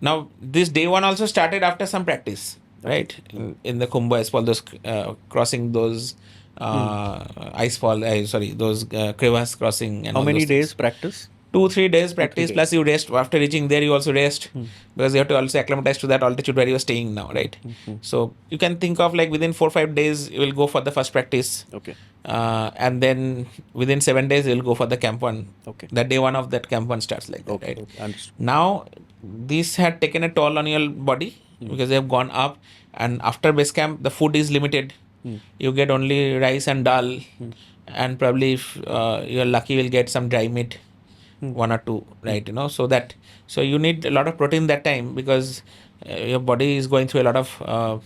Now this day 1 also started after some practice, right? In the Kumbh ice fall, those crossing those ice fall. Those crevasse crossing. And how all many those days things. practice? 2-3 days practice, plus you rest. After reaching there, you also rest because you have to also acclimatize to that altitude where you are staying now, right? So you can think of like within 4-5 days, you will go for the first practice. Okay. And then within 7 days, you will go for the Camp 1. Okay. That day 1 of that Camp 1 starts like that, right? Okay. Understood. Now, this had taken a toll on your body because they have gone up, and after base camp, the food is limited. You get only rice and dal, and probably if you're lucky, you'll get some dry meat. 1 or 2, right? So you need a lot of protein that time because your body is going through a lot of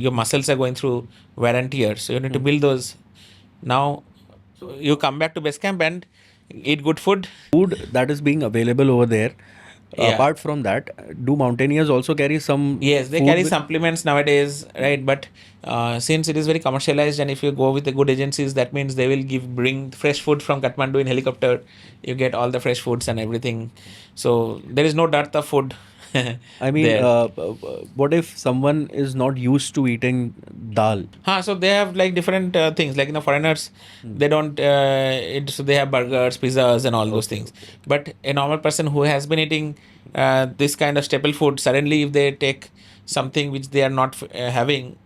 your muscles are going through wear and tear, so you need to build those. Now you come back to base camp and eat good food That is being available over there. Apart from that, do mountaineers also carry some? Yes, they food carry with- supplements nowadays, right? But since it is very commercialized, and if you go with the good agencies, that means they will bring fresh food from Kathmandu in helicopter. You get all the fresh foods and everything. So there is no dearth of food. I mean, there. what if someone is not used to eating dal? So they have like different things. Like foreigners, they don't eat. So they have burgers, pizzas, and all those things. But a normal person who has been eating this kind of staple food, suddenly if they take something which they are not having,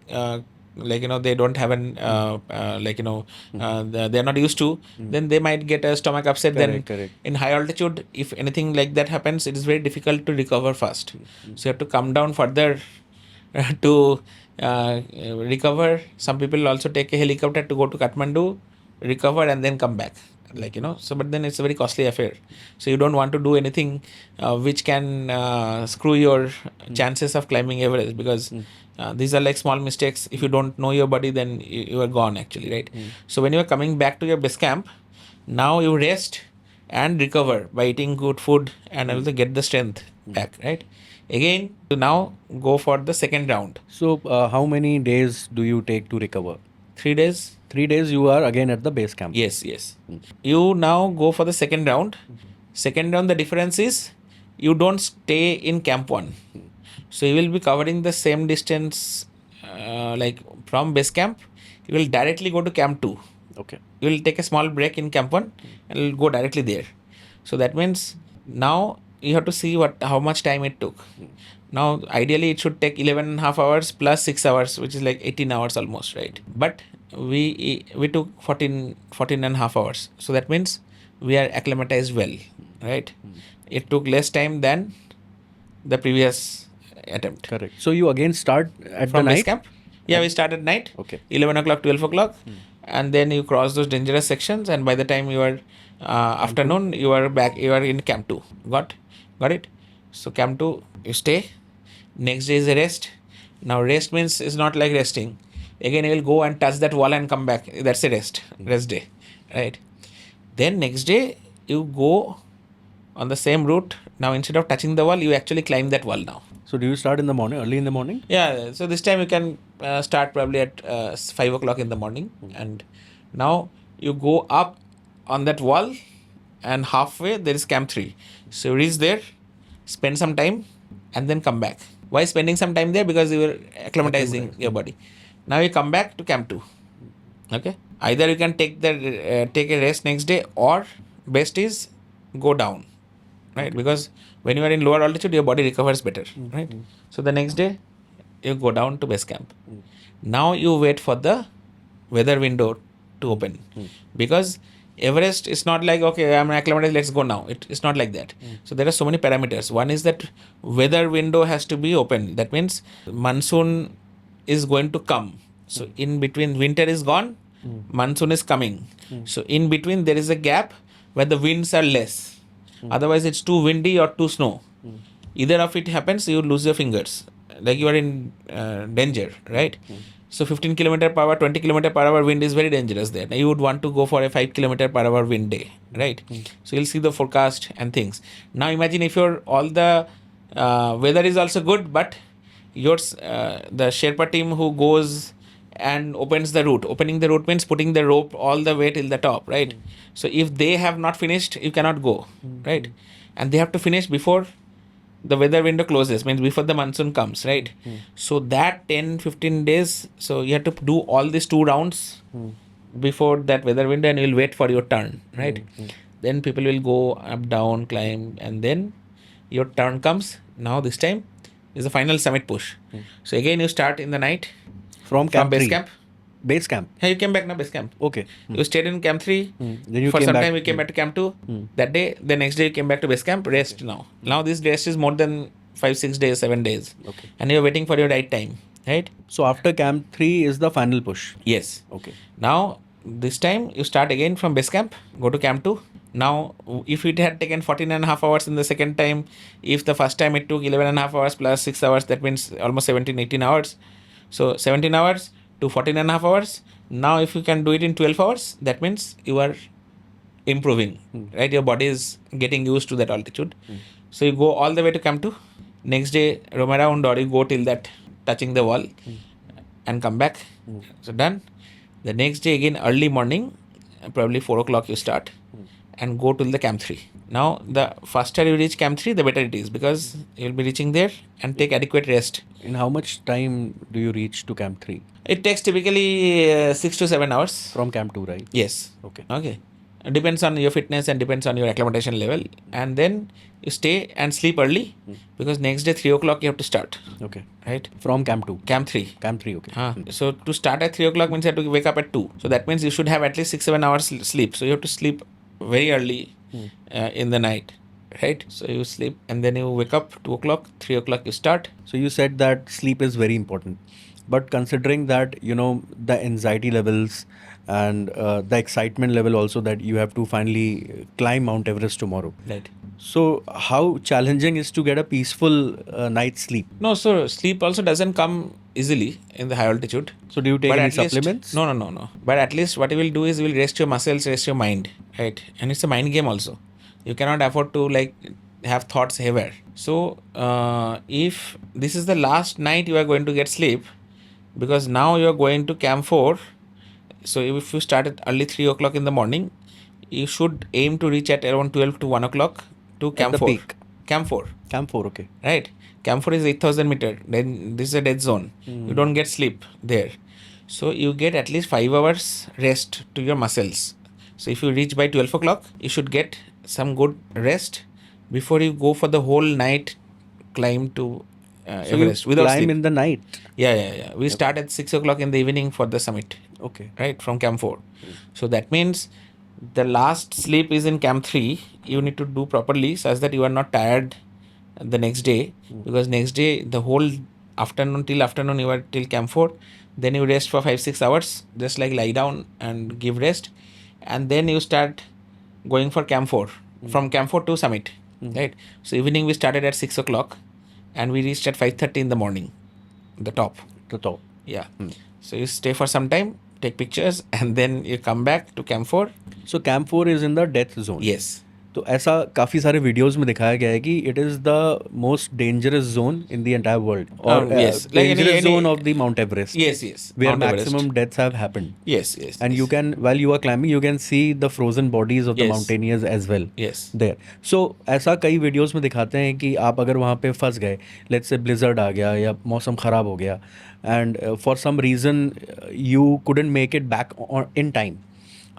they don't have an they're not used to, then they might get a stomach upset. Correct. In high altitude, if anything like that happens, it is very difficult to recover fast. So you have to come down further to recover. Some people also take a helicopter to go to Kathmandu, recover, and then come back. So but then it's a very costly affair. So you don't want to do anything which can screw your chances of climbing Everest, because these are like small mistakes. If you don't know your body, then you are gone actually, right? So when you are coming back to your base camp, now you rest and recover by eating good food and also get the strength back, right? Again, to now go for the second round. So how many days do you take to recover? 3 days. 3 days you are again at the base camp. Yes. You now go for the second round. Second round, the difference is you don't stay in Camp 1. So you will be covering the same distance like from base camp. You will directly go to Camp 2. Okay. You will take a small break in Camp 1 and you will go directly there. So that means now you have to see how much time it took. Now, ideally, it should take 11 and a half hours plus 6 hours, which is like 18 hours almost, right? But we took 14 and a half hours. So that means we are acclimatized well, right? It took less time than the previous attempt. Correct. So you again start at From the base night? camp? Yeah, we start at night, Okay. 11 o'clock, 12 o'clock, and then you cross those dangerous sections, and by the time you are afternoon, you are back, you are in camp 2. Got it? So camp 2, you stay. Next day is a rest. Now rest means it's not like resting. Again, you will go and touch that wall and come back. That's a rest day, right? Then next day, you go on the same route. Now instead of touching the wall, you actually climb that wall now. So do you start in the morning, early in the morning? Yeah, so this time you can start probably at 5 o'clock in the morning, and now you go up on that wall, and halfway there is camp 3. So you reach there, spend some time, and then come back. Why spending some time there? Because you were acclimatizing your body. Now you come back to camp 2. Okay, either you can take a rest next day, or best is go down, right? Because when you are in lower altitude, your body recovers better, right? So the next day you go down to base camp. Now you wait for the weather window to open, because Everest is not like, okay, I'm acclimatized, let's go now. It's not like that. So there are so many parameters. One is that weather window has to be open. That means monsoon is going to come. So in between, winter is gone, monsoon is coming. So in between there is a gap where the winds are less. Otherwise it's too windy or too snow. Either of it happens, you lose your fingers. Like you are in danger, right? So 15 km per hour, 20 km per hour wind is very dangerous there. Now you would want to go for a 5 km per hour wind day, right? So you'll see the forecast and things. Now imagine if all the weather is also good, but the Sherpa team who goes and opens the route. Opening the route means putting the rope all the way till the top, right? So if they have not finished, you cannot go, right? And they have to finish before the weather window closes, means before the monsoon comes, right? So that 10-15 days, so you have to do all these 2 rounds before that weather window, and you'll wait for your turn, right? Then people will go up, down, climb, and then your turn comes. Now this time is the final summit push. So again you start in the night From camp base 3? camp. Base camp. Yeah, you came back now base camp. Okay. You stayed in camp 3. Then you For came some back. time you came back to camp 2. That day, the next day you came back to base camp. Rest now. Now this rest is more than 5-6 days, 7 days. Okay. And you're waiting for your right time, right? So after camp 3 is the final push. Yes. Okay. Now this time you start again from base camp, go to camp 2. Now if it had taken 14 and a half hours in the second time, if the first time it took 11 and a half hours plus 6 hours, that means almost 17-18 hours. So 17 hours to 14 and a half hours. Now if you can do it in 12 hours, that means you are improving, right? Your body is getting used to that altitude. So you go all the way to camp 2. Next day roam around, or you go till that touching the wall and come back. So done. The next day again early morning, probably 4 o'clock you start and go till the camp 3. Now the faster you reach camp 3, the better it is, because you'll be reaching there and take adequate rest. In how much time do you reach to camp 3? It takes typically 6 to 7 hours. From camp 2, right? Yes. Okay. It depends on your fitness and depends on your acclimatization level. And then you stay and sleep early, because next day 3 o'clock you have to start. Okay. Right? From camp 2? Camp 3. Camp 3, okay. So to start at 3 o'clock means you have to wake up at 2. So that means you should have at least 6-7 hours sleep. So you have to sleep very early in the night. Right? So you sleep and then you wake up 2 o'clock, 3 o'clock you start. So you said that sleep is very important. But considering that, the anxiety levels and the excitement level also that you have to finally climb Mount Everest tomorrow. Right. So how challenging is to get a peaceful night's sleep? No, so sleep also doesn't come easily in the high altitude. So do you take But any at least- supplements? No. But at least what you will do is you will rest your muscles, rest your mind, right? And it's a mind game also. You cannot afford to have thoughts heavier. So if this is the last night you are going to get sleep, because now you are going to camp 4. So if you start at early 3 o'clock in the morning, you should aim to reach at around 12 to 1 o'clock to camp the 4. peak. Camp 4. Camp 4, okay. Right? Camp 4 is 8,000 meter. Then this is a dead zone. You don't get sleep there. So you get at least 5 hours rest to your muscles. So if you reach by 12 o'clock, you should get some good rest before you go for the whole night climb to So Everest you without climb sleep. in the night. Yeah. We start at 6 o'clock in the evening for the summit, Okay. right, from Camp 4. So that means the last sleep is in Camp 3. You need to do properly such that you are not tired the next day, because next day, the whole afternoon till afternoon, you are till Camp 4. Then you rest for 5-6 hours, just like lie down and give rest. And then you start going for Camp 4, from Camp 4 to summit, right? So evening we started at 6 o'clock and we reached at 5:30 in the morning, the top. The top. Yeah. So you stay for some time, take pictures, and then you come back to Camp 4. So Camp 4 is in the death zone. Yes. तो ऐसा काफ़ी सारे videos में दिखाया गया है कि it is the most dangerous zone in the entire world और Yes. Like dangerous any zone of the mount Everest. Yes. Where Mount Everest. maximum deaths have happened. Yes. And you can, while you are climbing, you can see the frozen bodies of the Yes. mountaineers as well. Yes. There. So ऐसा कई videos में दिखाते हैं कि आप अगर वहाँ पे फंस गए, लेट्स से ब्लिजर्ड आ गया या मौसम ख़राब हो गया, and for some reason you couldn't make it back in time.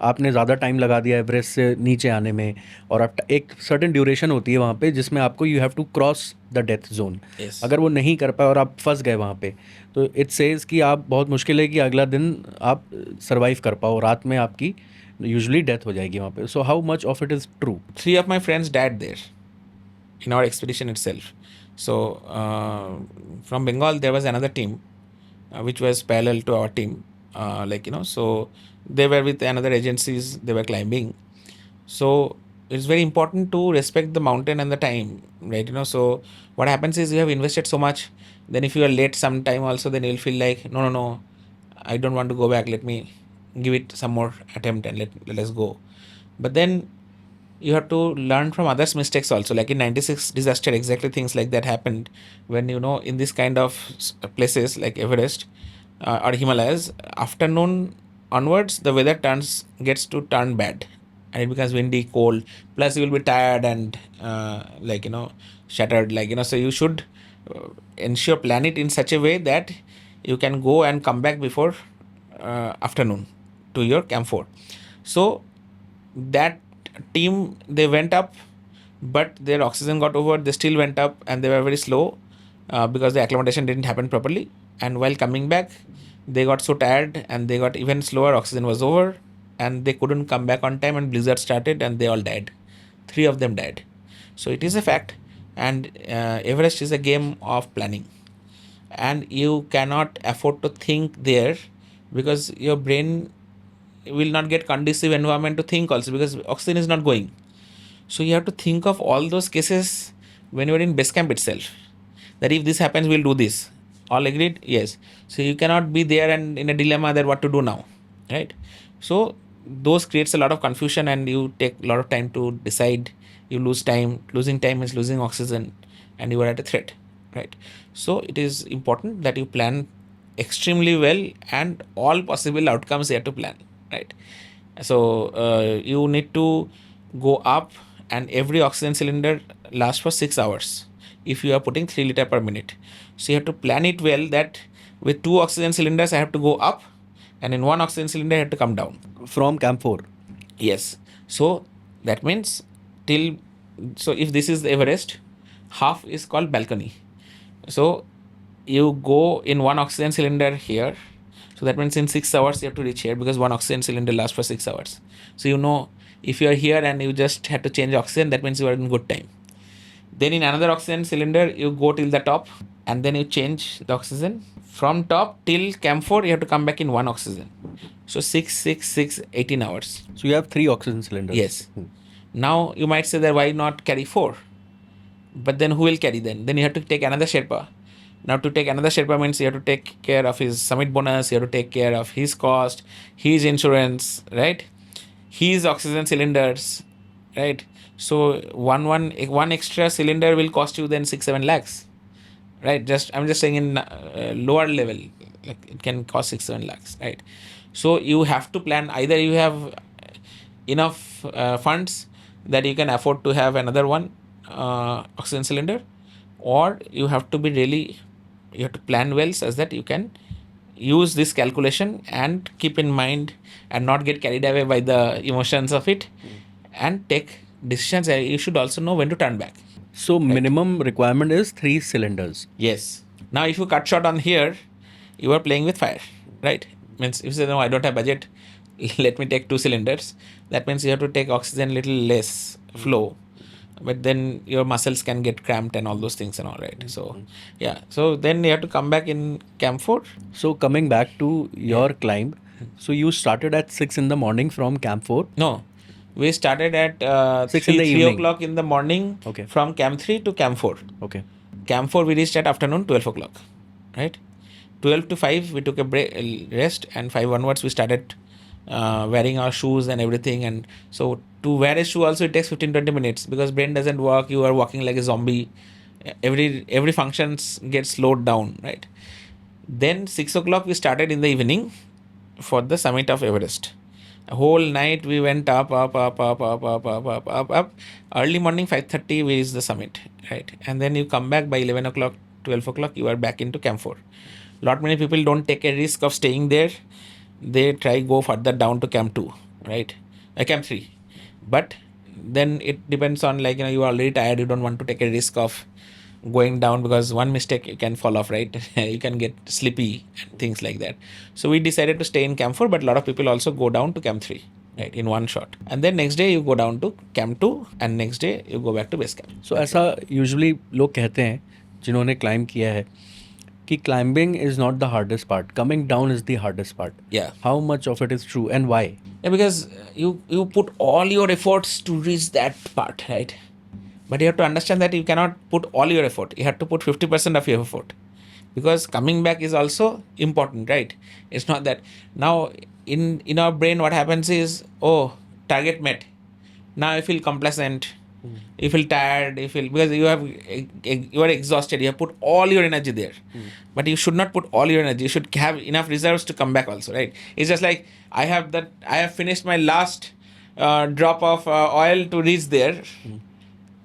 आपने ज़्यादा टाइम लगा दिया एवरेस्ट से नीचे आने में, और आप एक सर्टेन ड्यूरेशन होती है वहाँ पे जिसमें आपको you have to cross the death zone. अगर वो नहीं कर पाए और आप फंस गए वहाँ पे, तो इट सेज कि आप बहुत मुश्किल है कि अगला दिन आप सर्वाइव कर पाओ. रात में आपकी यूजुअली डेथ हो जाएगी वहाँ पे. So how much of it is true? 3 of my friends died there in our expedition itself. So from Bengal there was another team which was parallel to our team, so they were with another agencies, they were climbing. So it's very important to respect the mountain and the time, right? So what happens is you have invested so much, then if you are late sometime also, then you'll feel like no, I don't want to go back, let me give it some more attempt and let us go. But then you have to learn from others' mistakes also. Like in 96 disaster, exactly things like that happened when, in this kind of places like Everest or Himalayas, afternoon onwards, the weather gets to turn bad and it becomes windy, cold, plus you will be tired and shattered, so you should ensure, plan it in such a way that you can go and come back before afternoon to your Camp 4. So that team, they went up, but their oxygen got over. They still went up and they were very slow because the acclimatization didn't happen properly. And while coming back, they got so tired and they got even slower. Oxygen was over and they couldn't come back on time, and blizzard started and they all died. 3 of them died. So it is a fact. And Everest is a game of planning, and you cannot afford to think there because your brain will not get conducive environment to think also, because oxygen is not going. So you have to think of all those cases when you are in base camp itself, that if this happens, we'll do this. All agreed? Yes. So you cannot be there and in a dilemma that what to do now, right? So those creates a lot of confusion and you take a lot of time to decide. You lose time. Losing time is losing oxygen and you are at a threat, right? So it is important that you plan extremely well and all possible outcomes you have to plan, right? So you need to go up, and every oxygen cylinder lasts for 6 hours if you are putting 3 liter per minute. So you have to plan it well that with 2 oxygen cylinders I have to go up, and in 1 oxygen cylinder I have to come down. From Camp 4? Yes. So that means so if this is the Everest, half is called balcony. So you go in 1 oxygen cylinder here. So that means in 6 hours you have to reach here, because 1 oxygen cylinder lasts for 6 hours. So if you are here and you just had to change oxygen, that means you are in good time. Then in another oxygen cylinder, you go till the top and then you change the oxygen. From top till Camp 4, you have to come back in 1 oxygen. So 18 hours. So you have 3 oxygen cylinders? Yes. Now you might say that why not carry 4? But then who will carry then? Then you have to take another Sherpa. Now to take another Sherpa means you have to take care of his summit bonus, you have to take care of his cost, his insurance, right? His oxygen cylinders, right? So one extra cylinder will cost you then 6-7 lakhs, right? I'm just saying in lower level, like it can cost 6-7 lakhs, right? So you have to plan. Either you have enough funds that you can afford to have another one oxygen cylinder, or you have to plan well such that you can use this calculation and keep in mind and not get carried away by the emotions of it and take decisions. You should also know when to turn back. So minimum requirement is 3 cylinders. Yes. Now, if you cut short on here, you are playing with fire, right? Means if you say, no, I don't have budget, let me take 2 cylinders. That means you have to take oxygen little less flow, but then your muscles can get cramped and all those things and all, right? So, yeah. So then you have to come back in Camp 4. So coming back to your climb, so you started at 6 in the morning from Camp 4. No, we started at 6 in the 3 evening. o'clock in the morning. Okay. From Camp 3 to Camp 4. Okay. Camp 4 we reached at afternoon 12 o'clock, right? 12 to 5 we took a break, rest, and 5 onwards we started wearing our shoes and everything. And so to wear a shoe also it takes 15-20 minutes because brain doesn't work. You are walking like a zombie. Every functions get slowed down, right? Then 6 o'clock we started in the evening for the summit of Everest. A whole night we went up. Early morning 5:30 we reached the summit, right? And then you come back by 11 o'clock, 12 o'clock you are back into Camp 4. Lot many people don't take a risk of staying there. They try go further down to Camp 2, right? Camp 3. But then it depends on, like, you are already tired, you don't want to take a risk of going down because one mistake you can fall off, right? You can get sleepy and things like that. So we decided to stay in Camp 4, but a lot of people also go down to Camp 3, right, in one shot. And then next day you go down to Camp 2 and next day you go back to base camp. So ऐसा usually लोग कहते हैं जिन्होंने climb किया है कि climbing is not the hardest part, coming down is the hardest part. Yeah. How much of it is true and why? Yeah, because you put all your efforts to reach that part, right? But you have to understand that you cannot put all your effort. You have to put 50% of your effort because coming back is also important, right? It's not that now in our brain what happens is, oh, target met. Now I feel complacent. You feel tired. You feel because you are exhausted. You have put all your energy there, but you should not put all your energy. You should have enough reserves to come back also, right? It's just like I have finished my last drop of oil to reach there.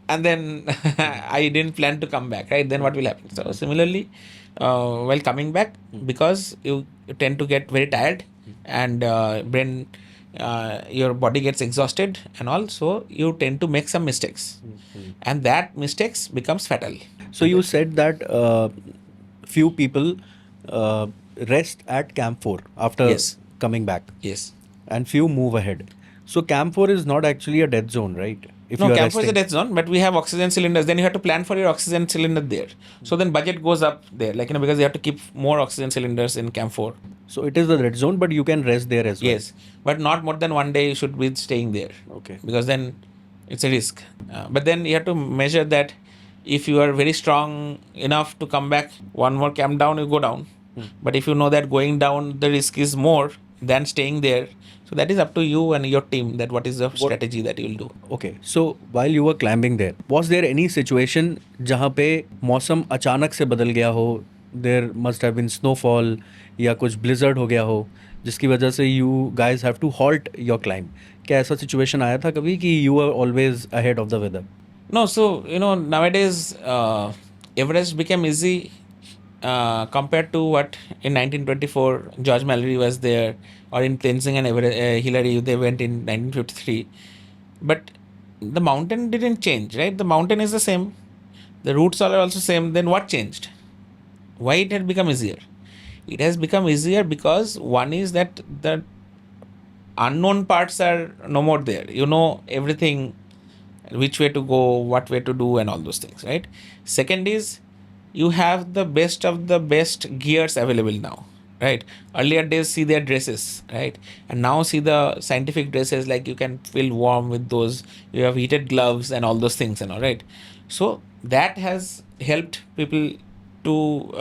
And then I didn't plan to come back, right? Then what will happen? So similarly, while coming back, because you tend to get very tired and your body gets exhausted and all, so you tend to make some mistakes, and that mistakes becomes fatal. So you said that few people rest at Camp 4 after Yes. coming back, Yes. and few move ahead. So Camp 4 is not actually a death zone, right? If No, you are Camp 4 is a resting. death zone, but we have oxygen cylinders. Then you have to plan for your oxygen cylinder there. So then budget goes up there, like, because you have to keep more oxygen cylinders in Camp 4. So it is the red zone, but you can rest there as well. Yes, but not more than one day you should be staying there. Okay. Because then it's a risk. But then you have to measure that if you are very strong enough to come back, one more camp down, you go down. But if you know that going down, the risk is more than staying there. So that is up to you and your team that what is the strategy that you will do. Okay, so while you were climbing there, was there any situation जहाँ पे मौसम अचानक से बदल गया हो? There must have been snowfall या कुछ blizzard हो गया हो जिसकी वजह से you guys have to halt your climb. क्या ऐसा situation आया था कभी कि you were always ahead of the weather? No, so nowadays Everest became easy compared to what in 1924 George Mallory was there, or in Tenzing and Hillary they went in 1953. But the mountain didn't change, right? The mountain is the same. The routes are also same. Then what changed? Why it had become easier? It has become easier because one is that the unknown parts are no more there. You know everything, which way to go, what way to do, and all those things, right? Second is you have the best of the best gears available now, right? Earlier days, see their dresses, right? And now see the scientific dresses, like you can feel warm with those. You have heated gloves and all those things, and all, right? So that has helped people to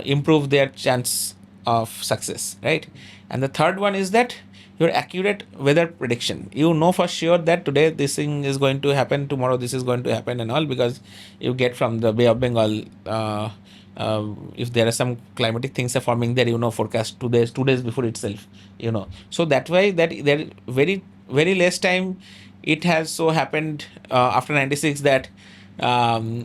improve their chance of success, right? And the third one is that your accurate weather prediction. You know for sure that today this thing is going to happen, tomorrow this is going to happen, and all, because you get from the Bay of Bengal. If there are some climatic things are forming there, forecast 2 days before itself, So that way that there very very less time. It has so happened after 96 that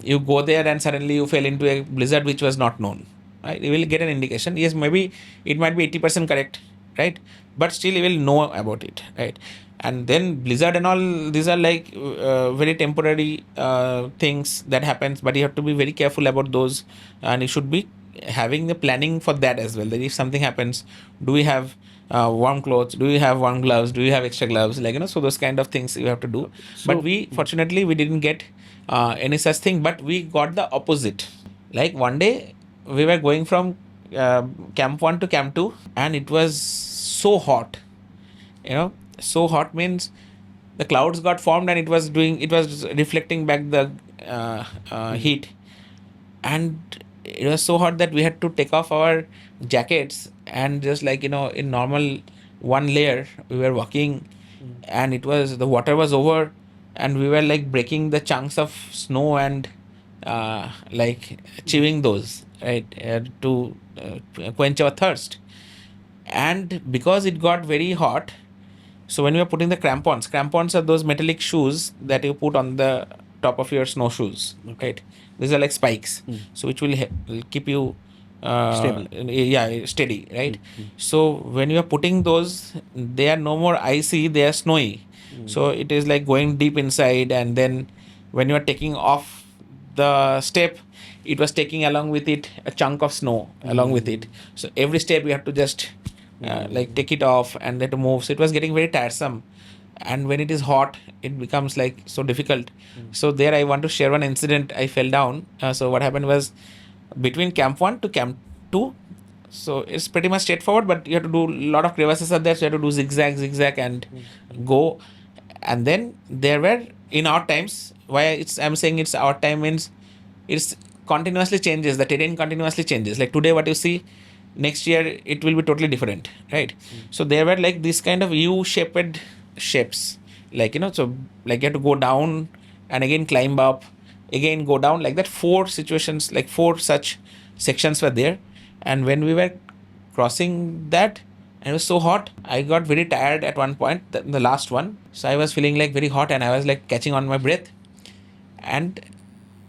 you go there and suddenly you fell into a blizzard which was not known. Right? You will get an indication. Yes, maybe it might be 80% correct. right? But still you will know about it, right? And then blizzard and all, these are like very temporary things that happens, but you have to be very careful about those, and you should be having the planning for that as well, that if something happens, do we have warm clothes, do you have warm gloves, do you have extra gloves, like, so those kind of things you have to do. But So, we fortunately we didn't get any such thing, but we got the opposite. Like one day we were going from camp 1 to camp 2, and it was so hot, so hot means the clouds got formed, and it was reflecting back the heat, and it was so hot that we had to take off our jackets, and just like, in normal one layer we were walking, and it was, the water was over, and we were like breaking the chunks of snow, and like chewing those, right, to quench our thirst. And because it got very hot, so when you are putting the crampons are those metallic shoes that you put on the top of your snowshoes, right? These are like spikes, so which will will keep you Stable. yeah, steady, right? So when you are putting those, they are no more icy, they are snowy. So it is like going deep inside, and then when you are taking off the step, it was taking along with it a chunk of snow along with it. So every step you have to just like take it off and then to move. So it was getting very tiresome, and when it is hot it becomes like so difficult. So there I want to share one incident. I fell down. So what happened was, between camp 1 to camp 2, so it's pretty much straightforward, but you have to do a lot of crevasses are there, so you have to do zigzag and go. And then there were, in our times, why I'm saying it's our time means it's continuously changes, the terrain continuously changes. Like today what you see, next year it will be totally different, right? So there were like this kind of U-shaped shapes, like, so like you have to go down and again climb up, again go down, like that. Four situations, like four such sections were there. And when we were crossing that, and it was so hot, I got very tired at one point, the last one. So I was feeling like very hot, and I was like catching on my breath, and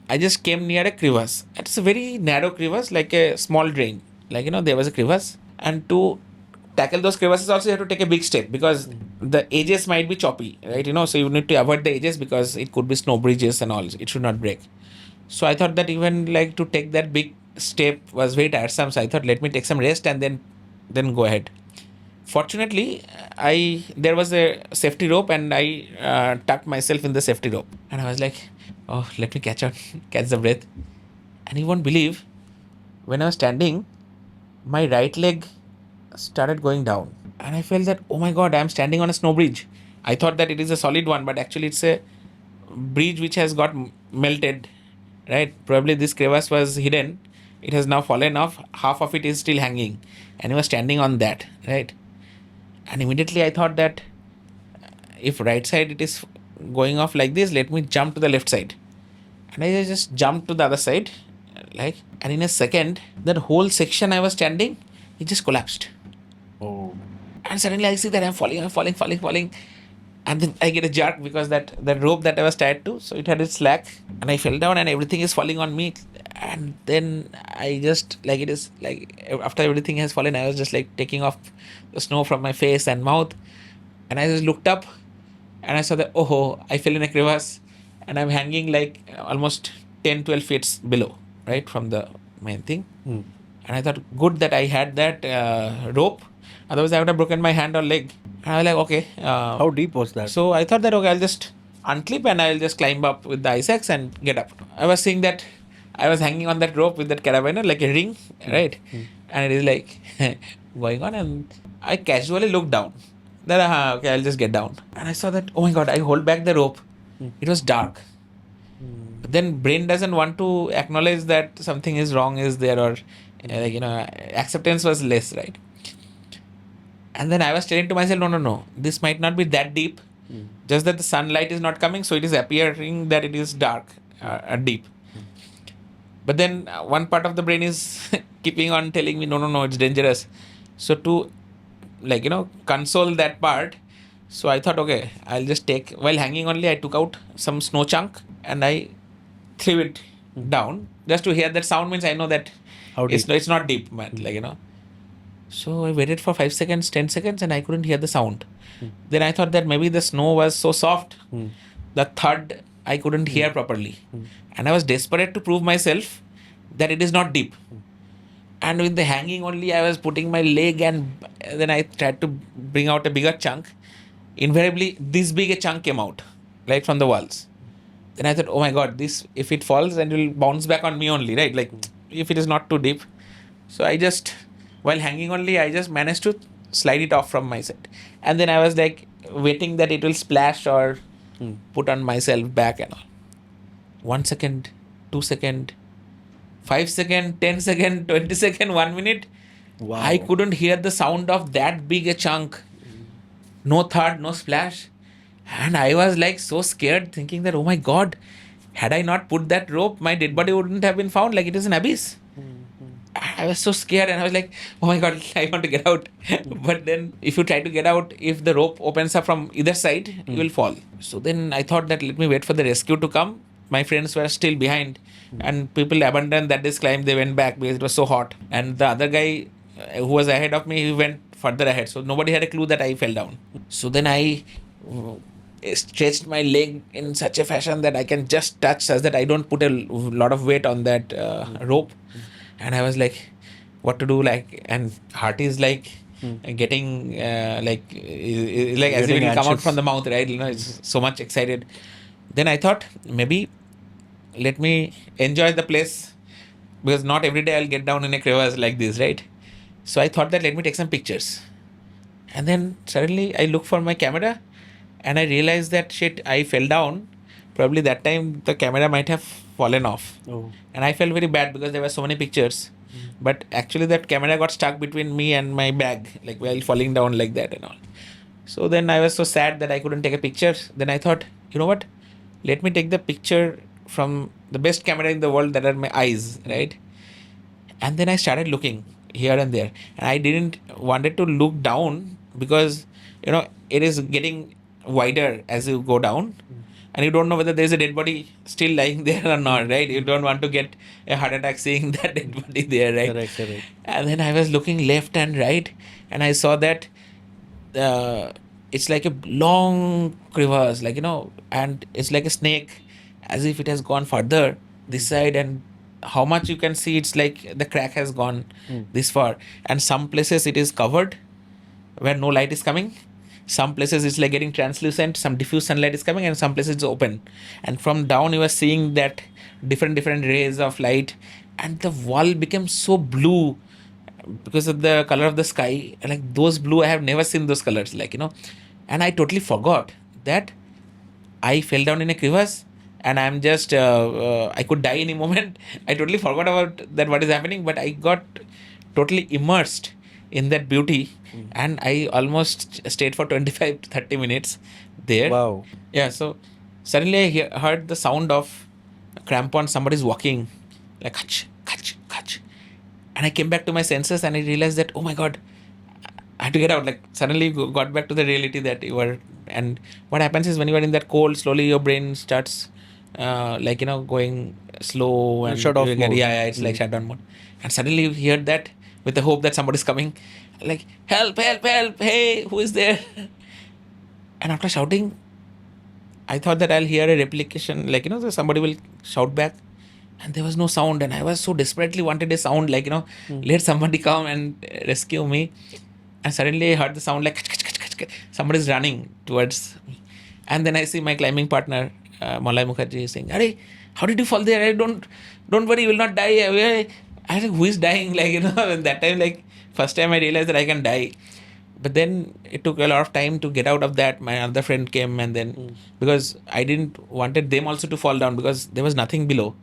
I just came near a crevasse. It's a very narrow crevasse, like a small drain. Like, there was a crevasse. And to tackle those crevasses also, you have to take a big step, because the edges might be choppy, right? So you need to avoid the edges, because it could be snow bridges and all. It should not break. So I thought that even like to take that big step was very tiresome. So I thought, let me take some rest and then go ahead. Fortunately, there was a safety rope, and I tucked myself in the safety rope, and I was like, oh, let me catch the breath. And you won't believe, when I was standing, my right leg started going down, and I felt that, oh my god, I'm standing on a snow bridge. I thought that it is a solid one, but actually it's a bridge which has got melted, right? Probably this crevasse was hidden, it has now fallen off, half of it is still hanging, and he was standing on that, right? And immediately I thought that, if right side it is going off like this, let me jump to the left side. And I just jumped to the other side, like, and in a second, that whole section I was standing, it just collapsed. Oh. And suddenly I see that I'm falling. And then I get a jerk, because that rope that I was tied to, so it had its slack, and I fell down, and everything is falling on me. And then I just, like, it is like, after everything has fallen, I was just like taking off the snow from my face and mouth. And I just looked up, and I saw that, oh, I fell in a crevasse, and I'm hanging like almost 10-12 feet below, right, from the main thing. And I thought, good that I had that rope, otherwise I would have broken my hand or leg. And I was like, okay. How deep was that? So I thought that, okay, I'll just unclip and I'll just climb up with the ice axe and get up. I was seeing that I was hanging on that rope with that carabiner, like a ring, right? And it is like going on, and I casually looked down. Then, okay, I'll just get down. And I saw that, oh my god, I hold back the rope. It was dark. But then brain doesn't want to acknowledge that something is wrong is there, or like, acceptance was less, right? And then I was telling to myself, no, this might not be that deep. Just that the sunlight is not coming, so it is appearing that it is dark, deep. But then one part of the brain is keeping on telling me, no, it's dangerous. So to, like, console that part, so I thought, okay, I'll just take, while hanging only, I took out some snow chunk and I threw it down, just to hear that sound, means I know that How deep? it's not deep, man, like, So I waited for 5 seconds, 10 seconds, and I couldn't hear the sound. Then I thought that maybe the snow was so soft, the thud I couldn't hear properly. And I was desperate to prove myself that it is not deep. And with the hanging only, I was putting my leg, and then I tried to bring out a bigger chunk. Invariably, this big a chunk came out, right from the walls. Then I thought, oh my God, this, if it falls, then it will bounce back on me only, right? Like, if it is not too deep. So I just, while hanging only, I just managed to slide it off from my side. And then I was like waiting that it will splash or put on myself back and all. 1 second, 2 second, 5 second, 10 second, 20 second, 1 minute. Wow. I couldn't hear the sound of that big a chunk. No thud, no splash. And I was like so scared, thinking that, oh my God, had I not put that rope, my dead body wouldn't have been found. Like, it is an abyss. I was so scared, and I was like, oh my God, I want to get out. But then if you try to get out, if the rope opens up from either side, you will fall. So then I thought that let me wait for the rescue to come. My friends were still behind, and people abandoned that this climb. They went back because it was so hot. And the other guy who was ahead of me, he went further ahead. So nobody had a clue that I fell down. So then I stretched my leg in such a fashion that I can just touch, such that I don't put a lot of weight on that rope. And I was like, what to do? Like, and heart is like getting like as if it will come out from the mouth, right? You know, it's so much excited. Then I thought, maybe let me enjoy the place, because not every day I'll get down in a crevasse like this, right? So I thought that let me take some pictures. And then suddenly I look for my camera, and I realized that shit, I fell down. Probably that time the camera might have fallen off. And I felt very bad because there were so many pictures. But actually that camera got stuck between me and my bag, like while falling down like that and all. So then I was so sad that I couldn't take a picture. Then I thought, you know what? Let me take the picture from the best camera in the world, that are my eyes, right? And then I started looking here and there. And I didn't wanted to look down because, you know, it is getting wider as you go down. And you don't know whether there's a dead body still lying there or not, right? You don't want to get a heart attack seeing that dead body there, right? Correct. And then I was looking left and right, and I saw that it's like a long crevasse, like, you know, and it's like a snake, as if it has gone further this side, and how much you can see, it's like the crack has gone this far. And some places it is covered where no light is coming. Some places it's like getting translucent, some diffuse sunlight is coming, and some places it's open. And from down you are seeing that different rays of light, and the wall became so blue because of the color of the sky. Like, those blue, I have never seen those colors, like, you know. And I totally forgot that I fell down in a crevasse, and I'm just I could die any moment. I totally forgot about that, what is happening, but I got totally immersed in that beauty. And I almost stayed for 25 to 30 minutes there. Wow. Yeah, so suddenly I heard the sound of a crampon, somebody's walking, like kach, kach, kach. And I came back to my senses, and I realized that, oh my God, I had to get out. Like, suddenly got back to the reality that you were. And what happens is, when you are in that cold, slowly your brain starts like, you know, going slow, and shut off mode. Yeah, it's like shutdown mode. And suddenly you hear that, with the hope that somebody's coming, like, help, hey, who is there? And after shouting, I thought that I'll hear a replication, like, you know, somebody will shout back, and there was no sound. And I was so desperately wanted a sound, like, you know, let somebody come and rescue me. And suddenly I heard the sound like somebody's running towards me. And then I see my climbing partner, Malay Mukherjee, saying, "Arey, how did you fall there? Don't worry, you will not die." I was like, who is dying? Like, you know, and that time, like, first time I realized that I can die. But then it took a lot of time to get out of that. My other friend came, and then because I didn't wanted them also to fall down, because there was nothing below.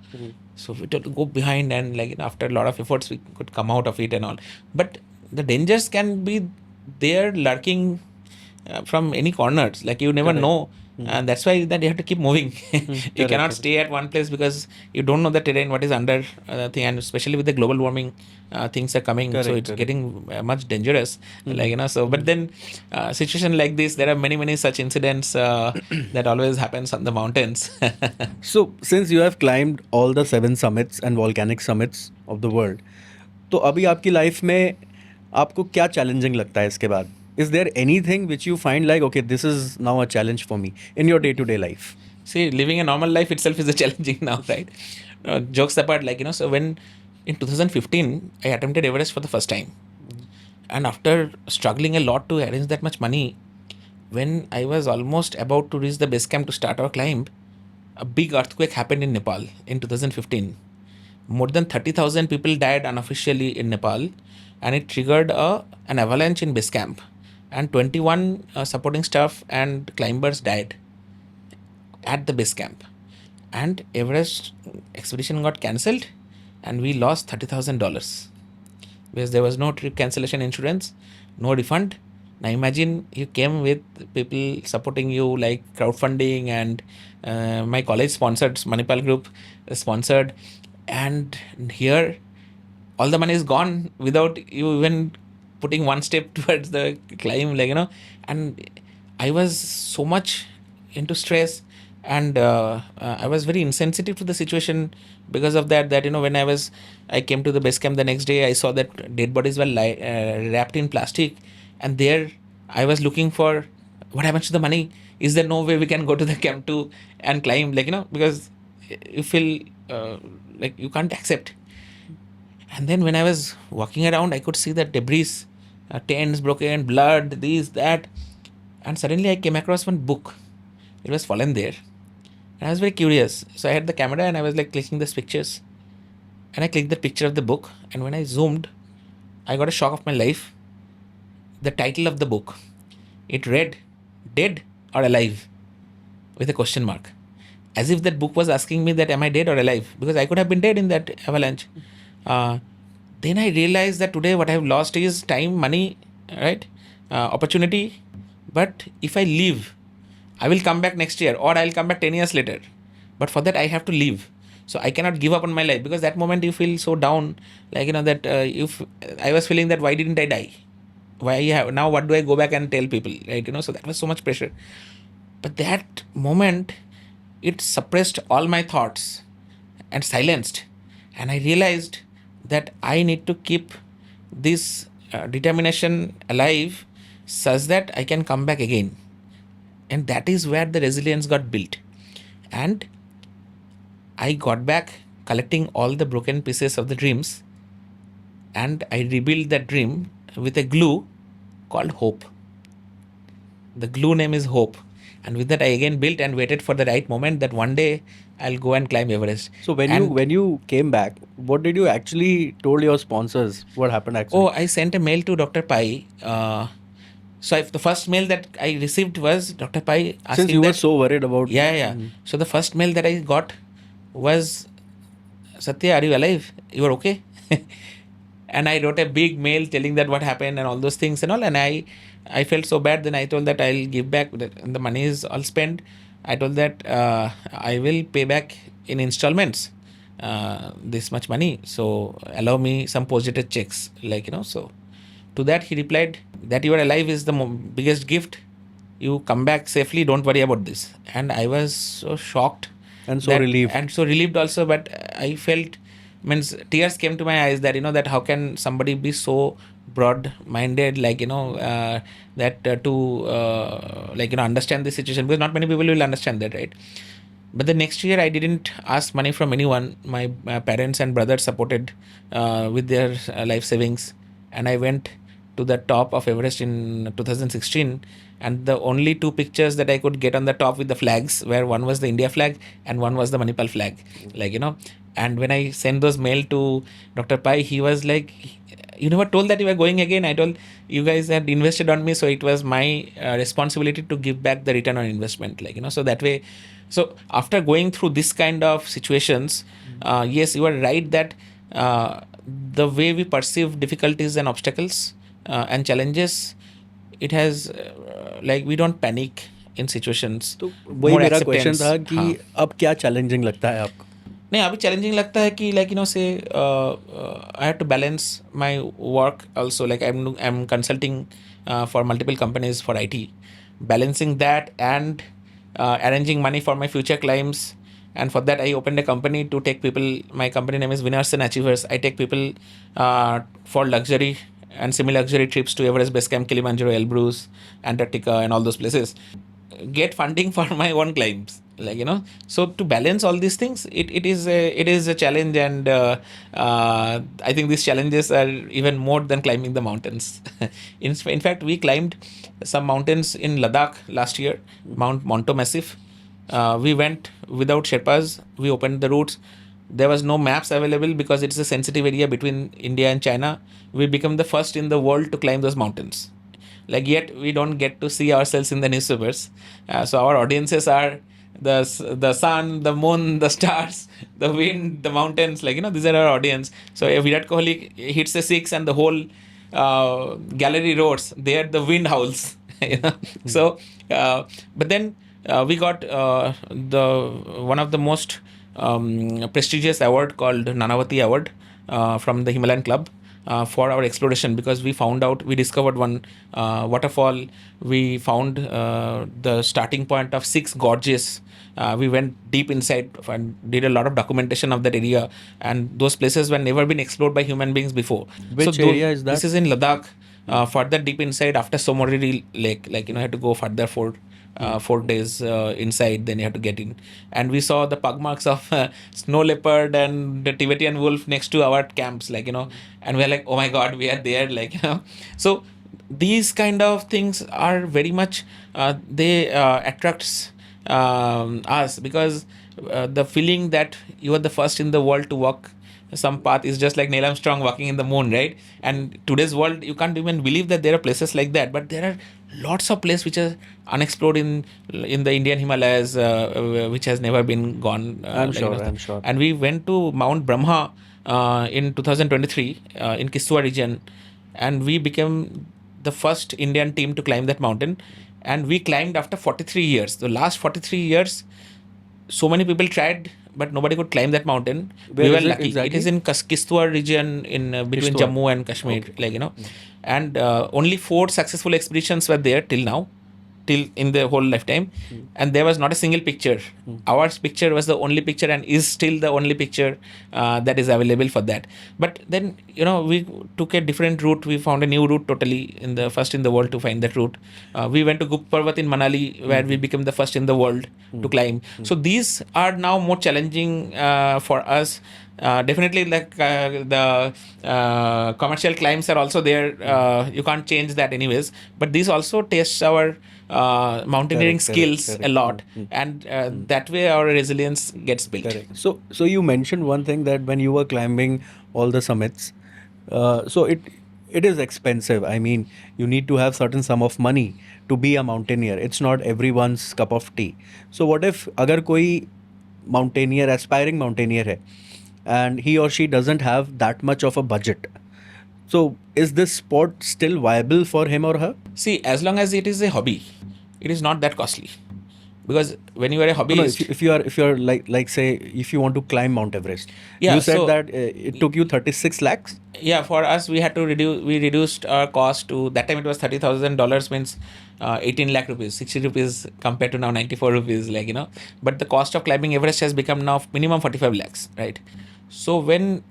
So we had to go behind, and like, after a lot of efforts, we could come out of it and all. But the dangers can be there lurking from any corners. Like, you never know. And that's why that you have to keep moving. You cannot stay at one place, because you don't know the terrain, what is under the thing. And especially with the global warming, things are coming. So it's getting much dangerous. Like, you know, so, but then situation like this, there are many such incidents that always happens on the mountains. So, since you have climbed all the 7 summits and volcanic summits of the world, तो अभी आपकी life में आपको क्या challenging लगता है इसके बाद? Is there anything which you find like, okay, this is now a challenge for me in your day-to-day life? See, living a normal life itself is a challenging now, right? Jokes apart, like, so when in 2015 I attempted Everest for the first time, and after struggling a lot to arrange that much money, when I was almost about to reach the base camp to start our climb, a big earthquake happened in Nepal in 2015. More than 30,000 people died unofficially in Nepal, and it triggered an avalanche in base camp, and 21 supporting staff and climbers died at the base camp. And Everest expedition got cancelled, and we lost $30,000 because there was no trip cancellation insurance, no refund. Now imagine you came with people supporting you, like crowdfunding, and my college sponsored, Manipal Group sponsored, and here all the money is gone without you even putting one step towards the climb, and I was so much into stress, and I was very insensitive to the situation because of that when I came to the base camp the next day, I saw that dead bodies were wrapped in plastic, and there I was looking for what happens to the money. Is there no way we can go to the camp to and climb, because you feel like you can't accept. And then when I was walking around, I could see the debris, tents broken, blood, this, that. And suddenly I came across one book. It was fallen there. And I was very curious. So I had the camera and I was like clicking these pictures. And I clicked the picture of the book. And when I zoomed, I got a shock of my life. The title of the book, it read, Dead or Alive? With a question mark. As if that book was asking me that am I dead or alive? Because I could have been dead in that avalanche. Then I realized that today what I have lost is time, money, right? Opportunity. But if I leave, I will come back next year, or I'll come back 10 years later. But for that, I have to leave. So I cannot give up on my life, because that moment you feel so down, that if I was feeling that why didn't I die? Now what do I go back and tell people, right? So that was so much pressure. But that moment, it suppressed all my thoughts and silenced. And I realized that I need to keep this determination alive such that I can come back again. And that is where the resilience got built. And I got back collecting all the broken pieces of the dreams, and I rebuilt that dream with a glue called hope. The glue name is hope. And with that, I again built and waited for the right moment that one day I'll go and climb Everest. So when you came back, what did you actually told your sponsors? What happened actually? Oh, I sent a mail to Dr. Pai. So the first mail that I received was Dr. Pai asking Since you were so worried about... Yeah. So the first mail that I got was, Satya, are you alive? You are okay? And I wrote a big mail telling that what happened and all those things and all. And I felt so bad. Then I told that I'll give back. The money is all spent. I told that I will pay back in installments this much money. So allow me some post-dated checks. So to that he replied that you are alive is the biggest gift. You come back safely. Don't worry about this. And I was so shocked. And so relieved. And so relieved also. But I felt... tears came to my eyes that that how can somebody be so broad-minded, to understand the situation, because not many people will understand that, right? But the next year I didn't ask money from anyone. My parents and brothers supported with their life savings, and I went to the top of Everest in 2016, and the only two pictures that I could get on the top with the flags, where one was the India flag and one was the Manipal flag, and when I sent those mail to Dr. Pai, he was like, you never told that you were going again. I told you guys had invested on me, so it was my responsibility to give back the return on investment, so that way. So after going through this kind of situations, yes, you are right that the way we perceive difficulties and obstacles and challenges, it has we don't panic in situations. तो वही मेरा question था कि अब क्या challenging लगता है आपको? नहीं, अभी चैलेंजिंग लगता है कि से I have to balance my work also. I am consulting for multiple companies for IT, balancing that and arranging money for my future climbs. And for that I opened a company to take people. My company name is Winners and Achievers. I take people for luxury and semi-luxury trips to Everest Base Camp, Kilimanjaro, Elbrus, Antarctica, and all those places, get funding for my own climbs. So to balance all these things, it is a challenge, and I think these challenges are even more than climbing the mountains. In fact, we climbed some mountains in Ladakh last year, Mount Monto Massif. We went without Sherpas. We opened the routes. There was no maps available because it's a sensitive area between India and China. We become the first in the world to climb those mountains. Yet we don't get to see ourselves in the newspapers. So our audiences are the sun, the moon, the stars, the wind, the mountains. These are our audience. So if Virat Kohli hits a six and the whole gallery roars, there the wind howls. So, but then we got the one of the most prestigious award called Nanavati Award from the Himalayan Club for our exploration, because we discovered one waterfall. We found the starting point of 6 gorges. We went deep inside and did a lot of documentation of that area, and those places were never been explored by human beings before. Which area is that? This is in Ladakh, further deep inside after Somoriri Lake. You had to go further for 4 days inside, then you have to get in. And we saw the pug marks of snow leopard and the Tibetan wolf next to our camps, and we're like, oh my God, we are there, So these kind of things are very much, they attracts us, because the feeling that you are the first in the world to walk some path is just like Neil Armstrong walking in the moon, right? And today's world, you can't even believe that there are places like that, but there are lots of places which are unexplored in the Indian Himalayas, which has never been gone. I'm sure. And we went to Mount Brahma in 2023 in Kistua region, and we became the first Indian team to climb that mountain. And we climbed after 43 years. The last 43 years, so many people tried, but nobody could climb that mountain. Where we is were it lucky. exactly? It is in Kistua region in between Kishtwar. Jammu and Kashmir, and only 4 successful expeditions were there till now, till in the whole lifetime, and there was not a single picture. Our picture was the only picture and is still the only picture that is available for that. But then we took a different route. We found a new route totally, first in the world to find that route. We went to Gup Parvat in Manali, where we became the first in the world to climb. So these are now more challenging for us. Definitely, the commercial climbs are also there. You can't change that anyways, but these also test our mountaineering skills a lot, and that way our resilience gets built. Correct. So you mentioned one thing, that when you were climbing all the summits, so it is expensive. I mean, you need to have certain sum of money to be a mountaineer. It's not everyone's cup of tea. So what if अगर कोई mountaineer, aspiring mountaineer है, and he or she doesn't have that much of a budget? So is this sport still viable for him or her? See, as long as it is a hobby, it is not that costly. Because when you are a No, hobbyist, if you are like say, if you want to climb Mount Everest, Yeah, you said so- that it took you 36 lakhs. yeah, for us we had to reduced our cost to, that time it was $30,000, means 18 lakh rupees, 60 rupees compared to now 94 rupees, but the cost of climbing Everest has become now minimum 45 lakhs, right? So when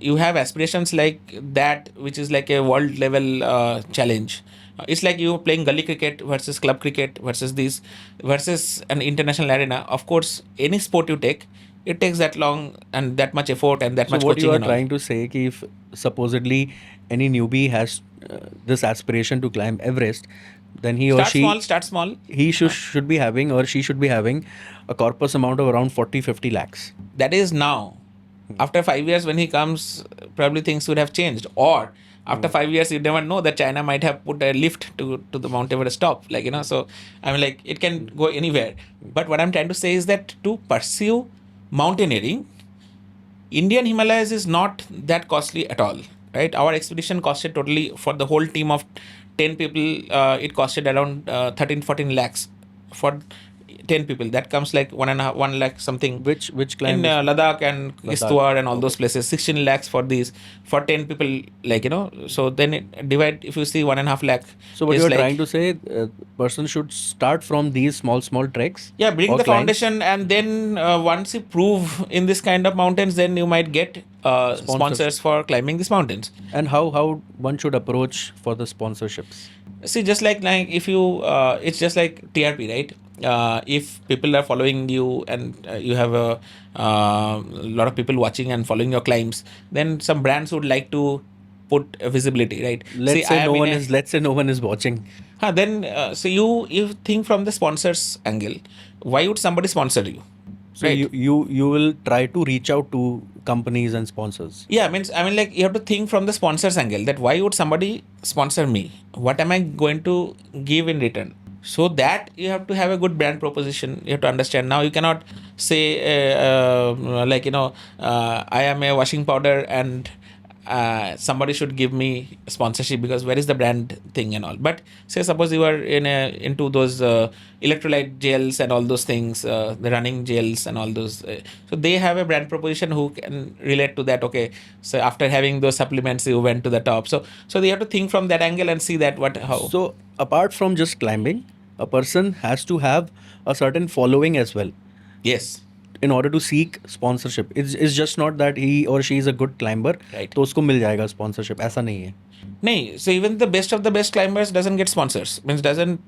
you have aspirations like that, which is like a world level challenge, it's like you playing gully cricket versus club cricket versus an international arena. Of course, any sport you take, it takes that long and that much effort and that So much what coaching you are and all. trying to say, कि if supposedly any newbie has this aspiration to climb Everest, then he or Start small. he should be having, or she should be having, a corpus amount of around 40-50 lakhs. That is now. After 5 years, when he comes, probably things would have changed. Or after 5 years, you never know that China might have put a lift to the Mount Everest top. So I mean, it can go anywhere. But what I'm trying to say is that to pursue mountaineering, Indian Himalayas is not that costly at all, right? Our expedition costed totally, for the whole team of 10 people, it costed around 13-14 lakhs. For 10 people, that comes like 1 lakh something. Which In climb is Ladakh and Ladakh? Kishtwar and all Okay. those places, 16 lakhs for these, for 10 people, like, so then it divide, if you see 1.5 lakh So what is you are like, trying to say, person should start from these small treks yeah, bring or the climbs, foundation, and then once you prove in this kind of mountains, then you might get sponsorship. sponsors for climbing these mountains. And how one should approach for the sponsorships? See, just like if you, it's just like TRP, right? If people are following you, and you have a lot of people watching and following your climbs, then some brands would like to put a visibility, right? See, I am in a, Let's say no one is watching. then so you think from the sponsors angle, why would somebody sponsor you, So right? you will try to reach out to companies and sponsors. Yeah, I mean, like, you have to think from the sponsors angle, that why would somebody sponsor me? What am I going to give in return? So that you have to have a good brand proposition. You have to understand. Now you cannot say, like, I am a washing powder, and somebody should give me sponsorship, because where is the brand thing and all. But say suppose you are into those electrolyte gels and all those things, the running gels and all those, so they have a brand proposition who can relate to that. Okay, so after having those supplements, you went to the top. So they have to think from that angle and see that what how. So apart from just climbing, a person has to have a certain following as well Yes, in order to seek sponsorship. It's just not that he or she is a good climber, right. तो उसको मिल जाएगा sponsorship. ऐसा नहीं है. No, so even the best of the best climbers doesn't get sponsors. Means doesn't.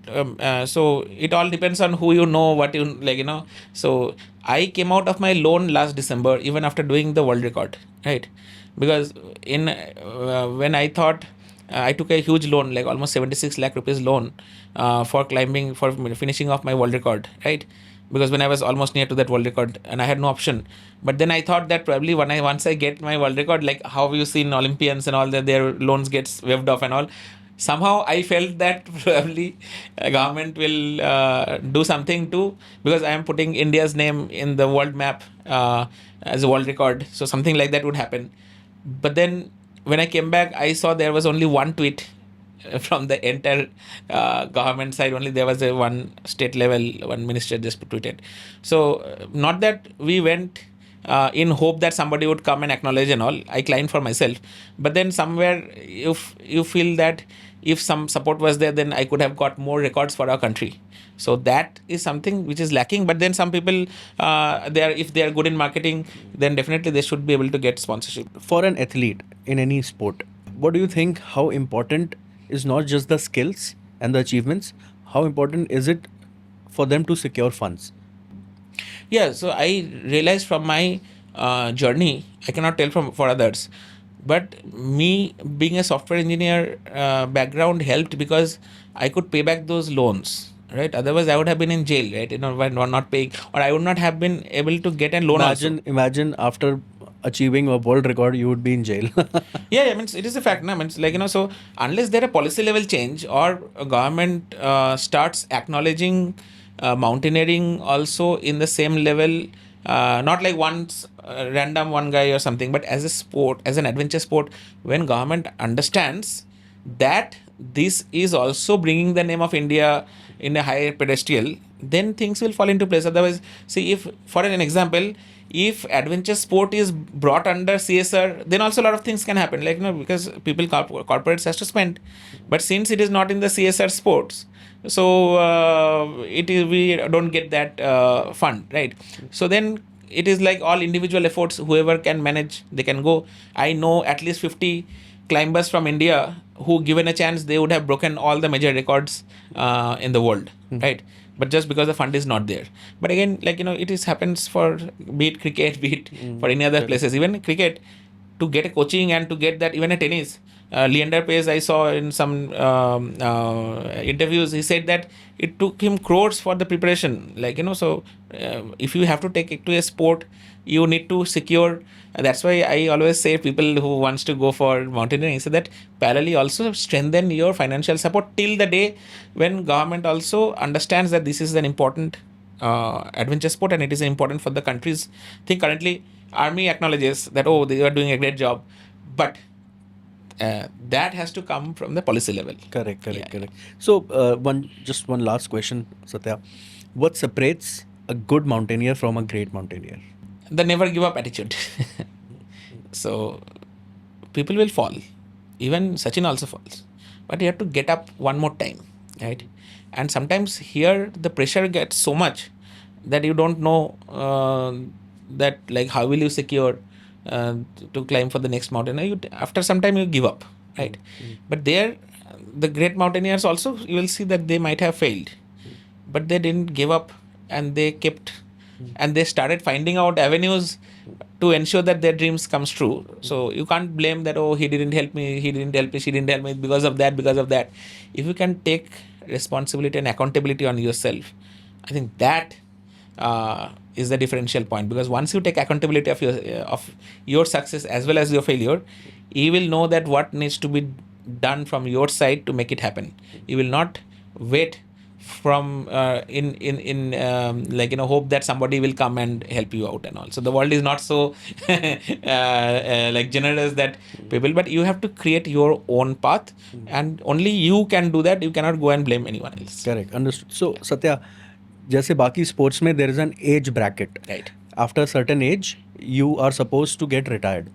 So it all depends on who you know, what you like. So I came out of my loan last December, even after doing the world record, right? Because in when I thought, I took a huge loan, like almost 76 lakh rupees loan, for climbing, for finishing off my world record, right? Because when I was almost near to that world record, and I had no option. But then I thought that probably once I get my world record, like how you seen Olympians and all that, their loans gets waived off and all. Somehow I felt that probably a government will do something too, because I am putting India's name in the world map as a world record. So something like that would happen. But then when I came back, I saw there was only one tweet from the entire government side. Only there was a one state level, one minister just tweeted. So not that we went in hope that somebody would come and acknowledge and all. I climbed for myself, but then somewhere if you feel that if some support was there, then I could have got more records for our country. So that is something which is lacking. But then some people, if they are good in marketing, then definitely they should be able to get sponsorship. For an athlete in any sport, what do you think, how important is not just the skills and the achievements, how important is it for them to secure funds? Yeah, so I realized from my journey, I cannot tell from for others, but me being a software engineer background helped, because I could pay back those loans, right? Otherwise I would have been in jail, right? By not paying, or I would not have been able to get a loan also. Imagine after achieving a world record, you would be in jail. Yeah, I mean, it is a fact. No? I mean, it's like, so unless there a policy level change, or a government starts acknowledging mountaineering also in the same level, not like once random one guy or something, but as a sport, as an adventure sport, when government understands that this is also bringing the name of India in a higher pedestal, then things will fall into place. Otherwise, see, if for an example, if adventure sport is brought under CSR, then also a lot of things can happen, like, because people, corporates has to spend. But since it is not in the CSR sports, so we don't get that fund, right? So then it is like all individual efforts. Whoever can manage, they can go. I know at least 50 climbers from India who, given a chance, they would have broken all the major records in the world, right? But just because the fund is not there. But again, like, it is happens for, be it cricket, be it for any other places. Even cricket, to get a coaching and to get that, even a tennis, Leander Paes, I saw in some interviews, he said that it took him crores for the preparation. Like, so if you have to take it to a sport, you need to secure. That's why I always say people who wants to go for mountaineering, so that parallelly also strengthen your financial support till the day when government also understands that this is an important adventure sport, and it is important for the country's thing. Currently, army acknowledges that, oh, they are doing a great job, but that has to come from the policy level. Correct. So one last question, Satya. What separates a good mountaineer from a great mountaineer? The never give up attitude. So people will fall. Even Sachin also falls. But you have to get up one more time, right? And sometimes here the pressure gets so much that you don't know that like how will you secure to climb for the next mountain. After some time you give up, right? But there, the great mountaineers also, you will see that they might have failed, but they didn't give up, and they kept, and they started finding out avenues to ensure that their dreams comes true. So you can't blame that, oh, he didn't help me, he didn't help me, she didn't help me because of that, because of that. If you can take responsibility and accountability on yourself, I think that is the differential point. Because once you take accountability of your success as well as your failure, you will know that what needs to be done from your side to make it happen. You will not wait from like hope that somebody will come and help you out and all. So the world is not so like generous that people, but you have to create your own path, and only you can do that. You cannot go and blame anyone else. Correct, understood. So Satya, जैसे बाकी sports में there is an age bracket. Right. After a certain age, you are supposed to get retired.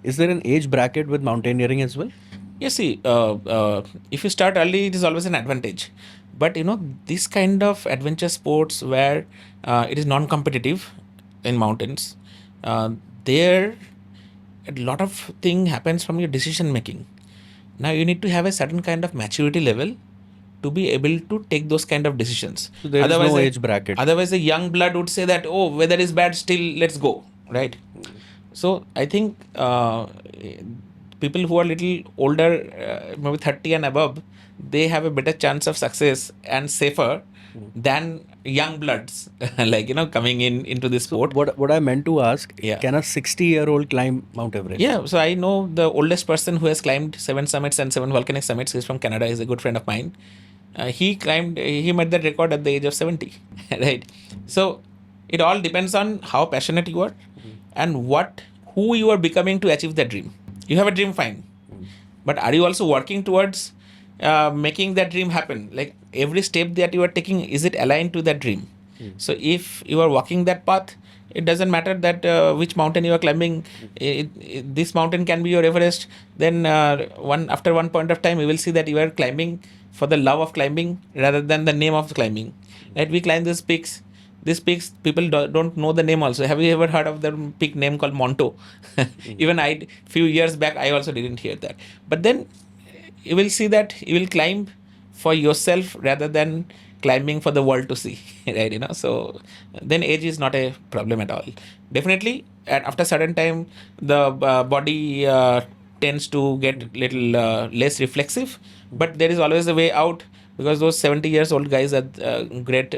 Is there an age bracket with mountaineering as well? Yes, see, if you start early, it is always an advantage. But this kind of adventure sports where it is non-competitive in mountains, there a lot of thing happens from your decision making. Now you need to have a certain kind of maturity level to be able to take those kind of decisions. So there is no age bracket. Otherwise, a young blood would say that, oh, weather is bad, still let's go, right? So I think people who are little older, maybe 30 and above, they have a better chance of success and safer than young bloods, like coming into this sport. What I meant to ask, Yeah. can a 60-year-old climb Mount Everest? Yeah, so I know the oldest person who has climbed 7 summits and 7 volcanic summits. He's from Canada. He's a good friend of mine. He made that record at the age of 70, right? So it all depends on how passionate you are and who you are becoming to achieve that dream. You have a dream, fine, but are you also working towards making that dream happen? Like every step that you are taking, is it aligned to that dream? So if you are walking that path, it doesn't matter that which mountain you are climbing. This mountain can be your Everest. Then after one point of time, you will see that you are climbing for the love of climbing rather than the name of climbing. Right? We climb these peaks. These peaks, people don't know the name also. Have you ever heard of the peak name called Monto? Even few years back, I also didn't hear that. But then you will see that you will climb for yourself rather than climbing for the world to see, right? So then age is not a problem at all. Definitely, after certain time, the body tends to get little less reflexive, but there is always a way out, because those 70 years old guys are great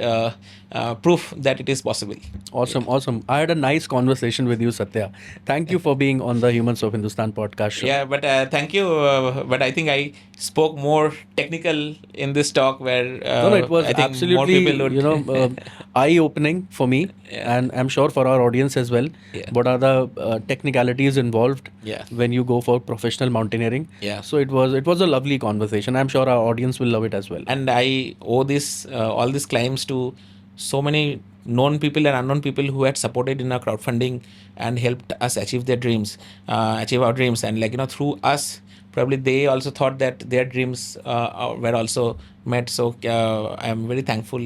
proof that it is possible. Awesome. I had a nice conversation with you, Satya. Thank you for being on the Humans of Hindustan podcast show. Yeah, but thank you. But I think I spoke more technical in this talk, where No, it was I think absolutely more people would, eye-opening for me, Yeah. and I'm sure for our audience as well. Yeah. What are the technicalities involved Yeah. when you go for professional mountaineering? Yeah. So it was a lovely conversation. I'm sure our audience will love it as well. And I owe this all these climbs to so many known people and unknown people who had supported in our crowdfunding and helped us achieve their dreams, achieve our dreams. And through us, probably they also thought that their dreams were also met. So I am very thankful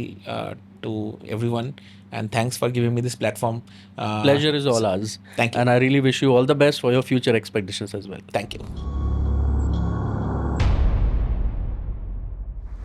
to everyone, and thanks for giving me this platform. Pleasure is all ours. Thank you. And I really wish you all the best for your future expeditions as well. Thank you.